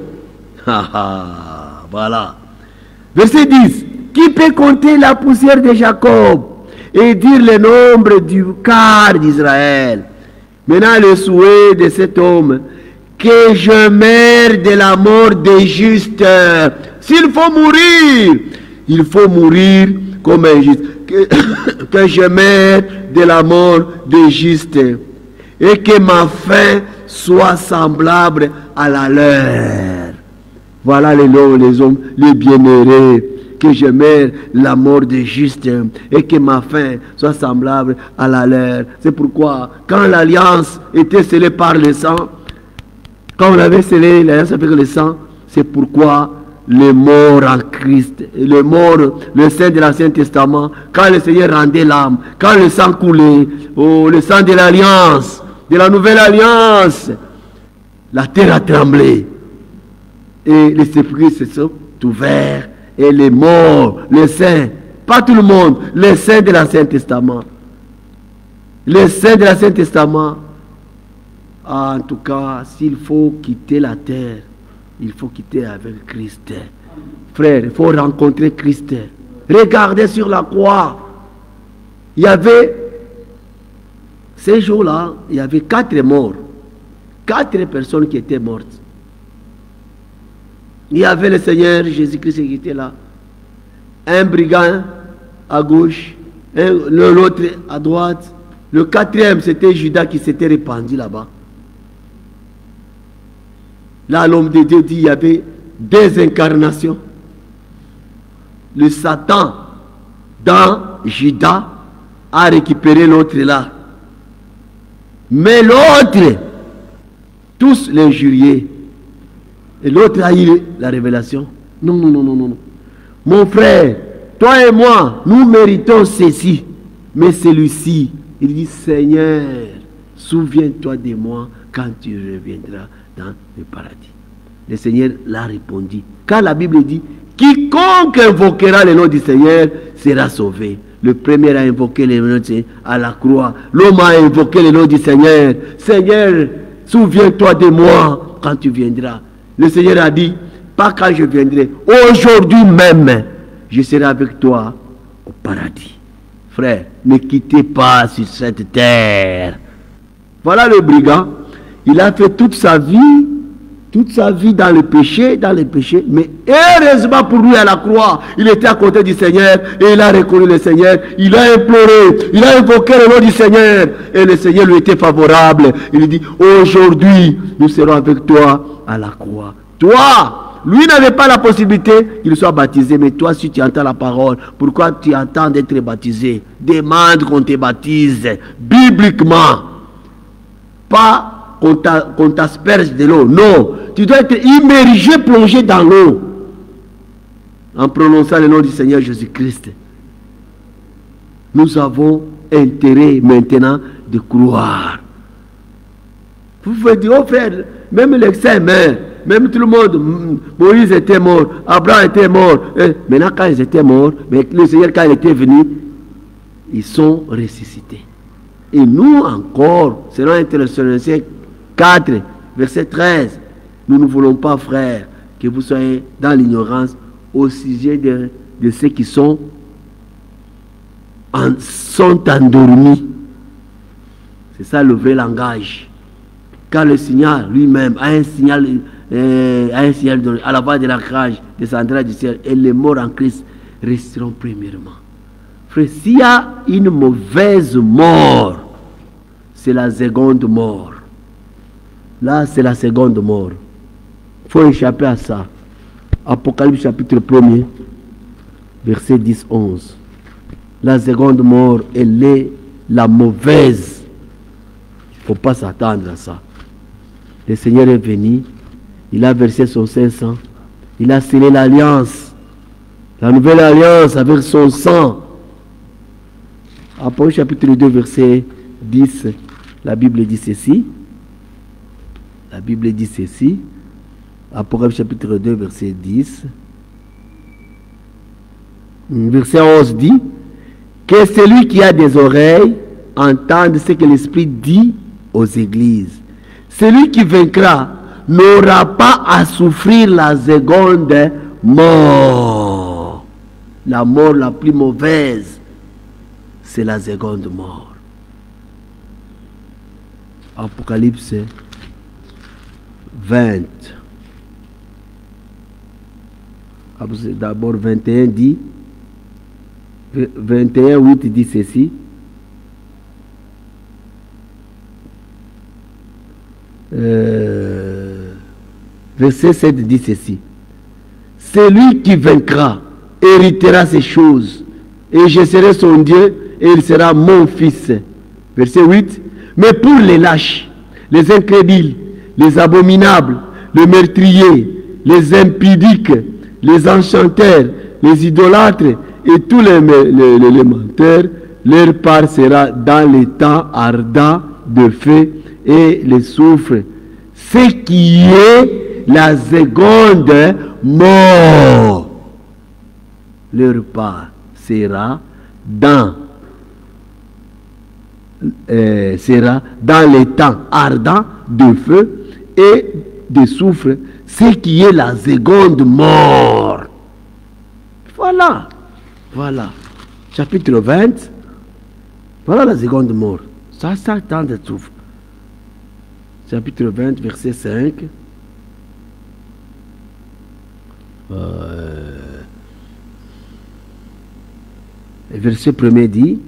Speaker 2: Voilà. Verset 10. Qui peut compter la poussière de Jacob et dire le nombre du quart d'Israël? Maintenant, le souhait de cet homme, que je meure de la mort des justes. S'il faut mourir, il faut mourir comme un juste. Que je meure de la mort des justes. Et que ma fin soit semblable à la leur. Voilà les hommes, les bienheureux. Que je meure la mort des justes et que ma fin soit semblable à la leur. C'est pourquoi, quand l'alliance était scellée par le sang, quand on avait scellé l'alliance avec le sang, c'est pourquoi les morts en Christ, les morts, le sein de l'Ancien Testament, quand le Seigneur rendait l'âme, quand le sang coulait, oh, le sang de l'alliance, de la nouvelle alliance, la terre a tremblé. et les sépulcres se sont ouverts, et les morts, les saints, pas tout le monde, les saints de l'Ancien Testament. Les saints de l'Ancien Testament, en tout cas, s'il faut quitter la terre, il faut quitter avec Christ. Frère, il faut rencontrer Christ. Regardez sur la croix. Il y avait, ces jours-là, il y avait 4 morts. 4 personnes qui étaient mortes. Il y avait le Seigneur Jésus-Christ qui était là. Un brigand à gauche, l'autre à droite. Le 4e, c'était Judas qui s'était répandu là-bas. Là, l'homme de Dieu dit, il y avait 2 incarnations. Le Satan, dans Judas, a récupéré l'autre là. Mais l'autre, tous l'injuriaient. Et l'autre a eu la révélation. Non, non, non, non, non. Mon frère, toi et moi, nous méritons ceci. Mais celui-ci, il dit, Seigneur, souviens-toi de moi quand tu reviendras dans le paradis. Le Seigneur l'a répondu. Car la Bible dit, quiconque invoquera le nom du Seigneur sera sauvé. Le premier a invoqué le nom du Seigneur à la croix. L'homme a invoqué le nom du Seigneur. Seigneur, souviens-toi de moi quand tu viendras. Le Seigneur a dit, pas quand je viendrai, aujourd'hui même, je serai avec toi au paradis. Frère, ne quittez pas sur cette terre. Voilà le brigand. Il a fait toute sa vie dans le péché, mais heureusement pour lui à la croix, il était à côté du Seigneur et il a reconnu le Seigneur, il a imploré, il a invoqué le nom du Seigneur et le Seigneur lui était favorable. Il dit, aujourd'hui, nous serons avec toi à la croix. Toi, lui n'avait pas la possibilité qu'il soit baptisé, mais toi, si tu entends la parole, pourquoi tu attends d'être baptisé? Demande qu'on te baptise bibliquement, pas qu'on t'asperge de l'eau. Non, tu dois être immergé, plongé dans l'eau, en prononçant le nom du Seigneur Jésus-Christ. Nous avons intérêt maintenant de croire. Vous pouvez dire, oh frère, même les saints meurent, même tout le monde, Moïse était mort, Abraham était mort. Maintenant, quand ils étaient morts, mais le Seigneur, quand il était venu, ils sont ressuscités. Et nous encore, selon 1 Thessaloniciens 4, verset 13, nous ne voulons pas, frères, que vous soyez dans l'ignorance au sujet de ceux qui sont endormis. C'est ça le vrai langage. Car le Seigneur lui-même a un signal à la voix de la cage descendra du ciel et les morts en Christ resteront premièrement. Frère, s'il y a une mauvaise mort, c'est la seconde mort. Là, c'est la seconde mort. Il faut échapper à ça. Apocalypse chapitre 1er, verset 10-11. La seconde mort, elle est la mauvaise. Il ne faut pas s'attendre à ça. Le Seigneur est venu, il a versé son sang, il a scellé l'alliance, la nouvelle alliance avec son sang. Apocalypse chapitre 2, verset 10, la Bible dit ceci. La Bible dit ceci. Apocalypse chapitre 2, verset 10. Verset 11 dit que celui qui a des oreilles entende ce que l'Esprit dit aux églises. Celui qui vaincra n'aura pas à souffrir la seconde mort. La mort la plus mauvaise, c'est la seconde mort. Apocalypse 20. D'abord 21 dit, 21, 8 dit ceci. Verset 7 dit ceci. Celui qui vaincra héritera ces choses, et je serai son Dieu, et il sera mon fils. Verset 8. Mais pour les lâches, les incrédules, les abominables, les meurtriers, les impudiques, les enchanteurs, les idolâtres et tous les menteurs, leur part sera dans les temps ardents de feu et les soufre. Ce qui est la seconde mort. Leur part sera dans les temps ardents de feu et de soufre, ce qui est la seconde mort. Voilà. Voilà. Chapitre 20. Voilà la seconde mort. Ça temps de soufre. Chapitre 20, verset 5. Le verset 1er dit: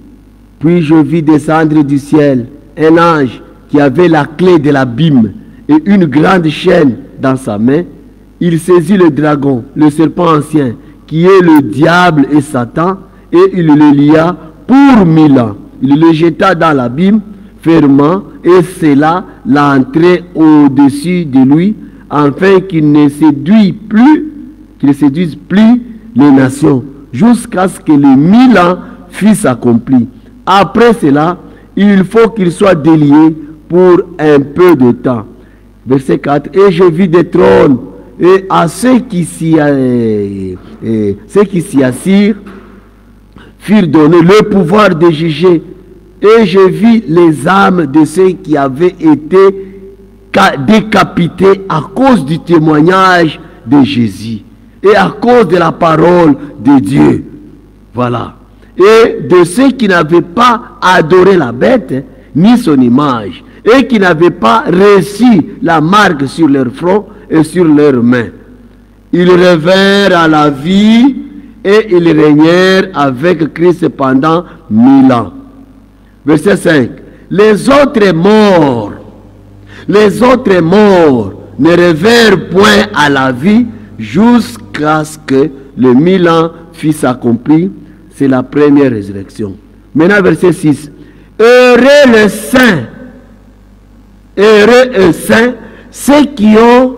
Speaker 2: puis je vis descendre du ciel un ange qui avait la clé de l'abîme et une grande chaîne dans sa main. Il saisit le dragon, le serpent ancien, qui est le diable et Satan, et il le lia pour 1000 ans. Il le jeta dans l'abîme, fermant, et scella l'entrée au-dessus de lui, afin qu'il ne séduise plus les nations, jusqu'à ce que les 1000 ans fussent accomplis. Après cela, il faut qu'il soit délié pour un peu de temps. Verset 4. Et je vis des trônes, et à ceux qui s'y assirent firent donner le pouvoir de juger. Et je vis les âmes de ceux qui avaient été décapités à cause du témoignage de Jésus et à cause de la parole de Dieu. Voilà. Et de ceux qui n'avaient pas adoré la bête ni son image, et qui n'avaient pas reçu la marque sur leur front et sur leurs mains. Ils revinrent à la vie et ils régnèrent avec Christ pendant 1000 ans. Verset 5. Les autres morts ne revinrent point à la vie jusqu'à ce que le 1000 ans fût accompli. C'est la première résurrection. Maintenant, verset 6. Heureux les saints, heureux et saints, ceux qui ont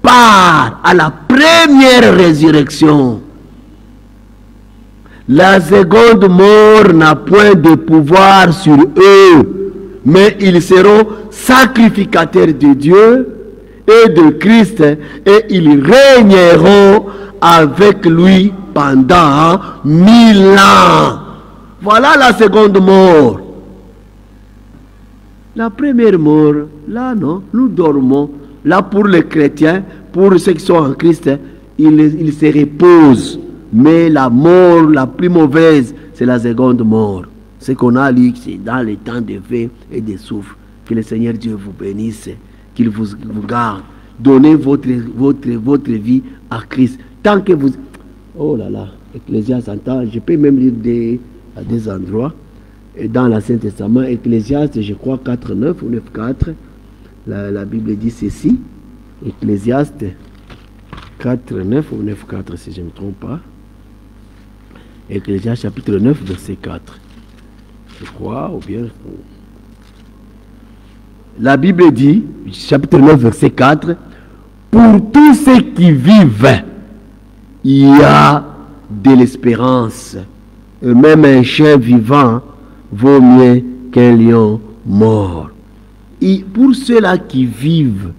Speaker 2: part à la première résurrection. La seconde mort n'a point de pouvoir sur eux, mais ils seront sacrificateurs de Dieu et de Christ, et ils régneront avec lui pendant 1000 ans. Voilà la seconde mort. La première mort, là non, nous dormons. Là pour les chrétiens, pour ceux qui sont en Christ, ils se reposent. Mais la mort la plus mauvaise, c'est la seconde mort. Ce qu'on a lu, c'est dans les temps de feu et de souffle. Que le Seigneur Dieu vous bénisse, qu'il vous garde. Donnez votre vie à Christ. Tant que vous... Oh là là, Ecclésiaste entend, je peux même lire à des endroits. Et dans l'Ancien Testament, Ecclésiaste, je crois 4.9 ou 9.4, la Bible dit ceci. Ecclésiaste 4.9 ou 9.4, si je ne me trompe pas. Ecclésiaste chapitre 9, verset 4. Je crois, ou bien... La Bible dit, chapitre 9, verset 4, pour tous ceux qui vivent, il y a de l'espérance. Et même un chien vivant vaut mieux qu'un lion mort. Et pour ceux-là qui vivent,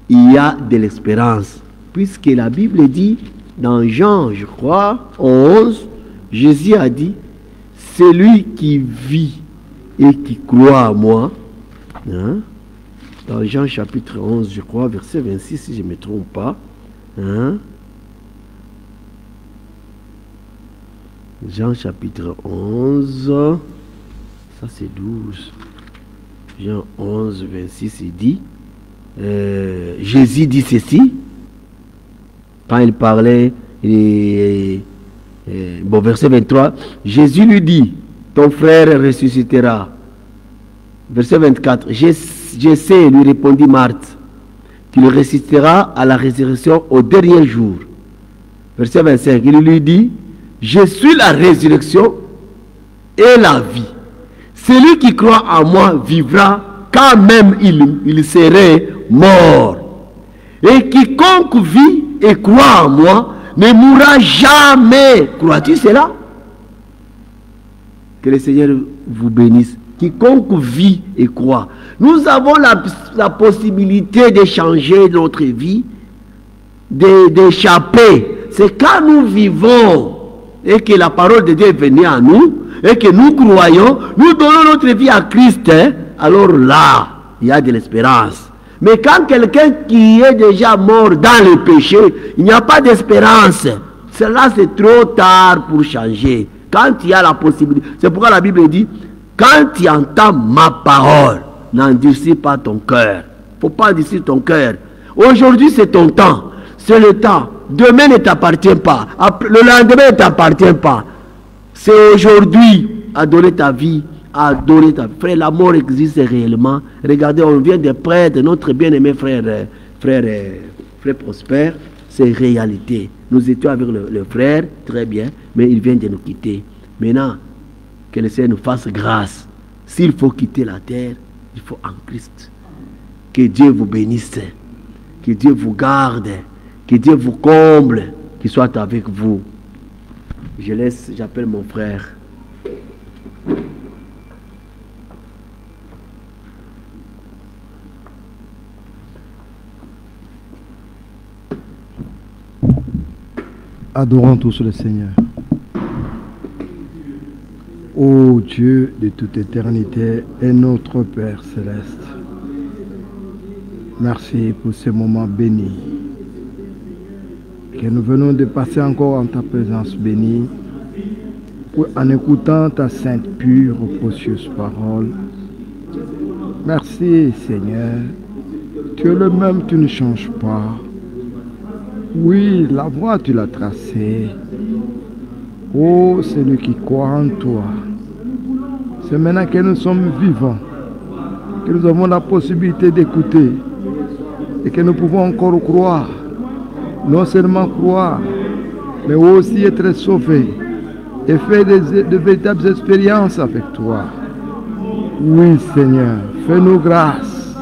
Speaker 2: il y a de l'espérance. Puisque la Bible dit, dans Jean, je crois, 11, Jésus a dit, celui qui vit et qui croit à moi, hein, dans Jean chapitre 11, je crois, verset 26, si je ne me trompe pas, hein, Jean chapitre 11, ça c'est 12, Jean 11, 26, il dit, Jésus dit ceci, quand il parlait, bon, verset 23, Jésus lui dit, ton frère ressuscitera. Verset 24, je sais, lui répondit Marthe, qu'il ressuscitera à la résurrection au dernier jour. Verset 25, il lui dit, je suis la résurrection et la vie. Celui qui croit en moi vivra quand même il serait mort. Et quiconque vit et croit en moi ne mourra jamais. Crois-tu cela? Que le Seigneur vous bénisse. Quiconque vit et croit. Nous avons la possibilité de changer notre vie, d'échapper. C'est quand nous vivons et que la parole de Dieu est venue à nous et que nous croyons, nous donnons notre vie à Christ, hein, alors là, il y a de l'espérance. Mais quand quelqu'un qui est déjà mort dans le péché, il n'y a pas d'espérance. Cela, c'est trop tard pour changer. Quand il y a la possibilité, c'est pourquoi la Bible dit, quand tu entends ma parole, n'endurcis pas ton cœur. Il ne faut pas endurcir ton cœur. Aujourd'hui, c'est ton temps. C'est le temps. Demain ne t'appartient pas. Le lendemain ne t'appartient pas. C'est aujourd'hui à donner ta vie, à donner ta vie. Frère, la mort existe réellement. Regardez, on vient de prêtre, notre bien-aimé frère Prosper. C'est réalité. Nous étions avec le frère, très bien, mais il vient de nous quitter. Maintenant, que le Seigneur nous fasse grâce. S'il faut quitter la terre, il faut en Christ. Que Dieu vous bénisse. Que Dieu vous garde. Que Dieu vous comble. Qu'il soit avec vous. J'appelle mon frère.
Speaker 1: Adorons tous le Seigneur. Ô Dieu de toute éternité et notre Père céleste, merci pour ce moment béni que nous venons de passer encore en ta présence bénie, en écoutant ta sainte, pure, précieuse parole. Merci Seigneur, tu es le même, tu ne changes pas. Oui, la voie tu l'as tracée. Oh, celui qui croit en toi. C'est maintenant que nous sommes vivants, que nous avons la possibilité d'écouter et que nous pouvons encore croire. Non seulement croire, mais aussi être sauvés et faire de véritables expériences avec toi. Oui, Seigneur, fais-nous grâce.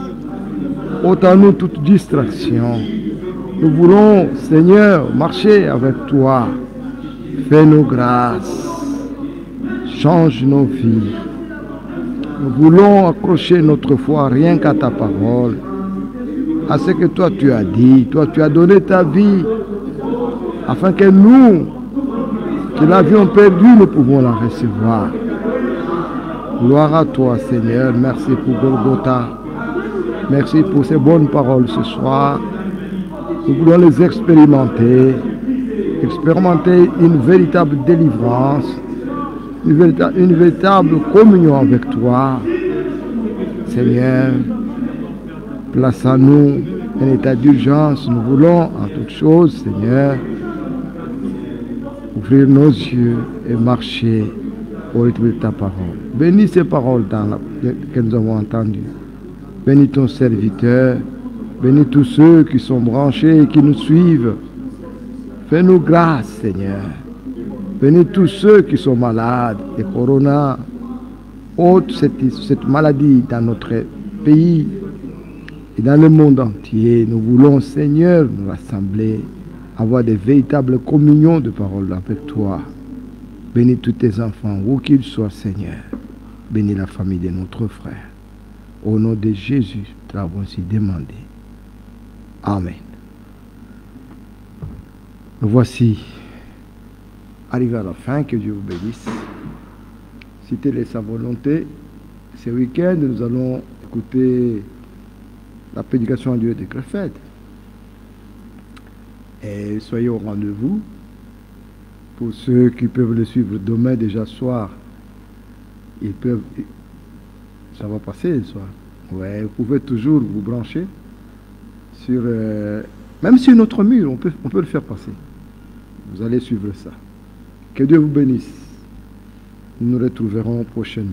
Speaker 1: Ôte-nous toute distraction. Nous voulons, Seigneur, marcher avec toi. Fais-nous grâce. Change nos vies. Nous voulons accrocher notre foi rien qu'à ta parole, à ce que toi tu as dit. Toi tu as donné ta vie, afin que nous, qui l'avions perdu, nous pouvons la recevoir. Gloire à toi, Seigneur. Merci pour Golgotha. Merci pour ces bonnes paroles ce soir. Nous voulons les expérimenter une véritable délivrance, une véritable communion avec toi. Seigneur, place à nous un état d'urgence. Nous voulons en toutes choses, Seigneur, ouvrir nos yeux et marcher au rythme de ta parole. Bénis ces paroles que nous avons entendues. Bénis ton serviteur. Bénis tous ceux qui sont branchés et qui nous suivent. Fais-nous grâce, Seigneur. Bénis tous ceux qui sont malades et corona. Ôte cette maladie dans notre pays et dans le monde entier. Nous voulons, Seigneur, nous rassembler, avoir des véritables communions de parole avec toi. Bénis tous tes enfants, où qu'ils soient, Seigneur. Bénis la famille de notre frère. Au nom de Jésus, nous l'avons ainsi demandé. Amen. Nous voici arrivés à la fin. Que Dieu vous bénisse. Si telle est sa volonté, ce week-end, nous allons écouter la prédication à Dieu de Crefeld. Et soyez au rendez-vous. Pour ceux qui peuvent le suivre demain, déjà soir, ça va passer le soir. Ouais, vous pouvez toujours vous brancher sur, même sur notre mur, on peut le faire passer. Vous allez suivre ça. Que Dieu vous bénisse. Nous nous retrouverons prochainement.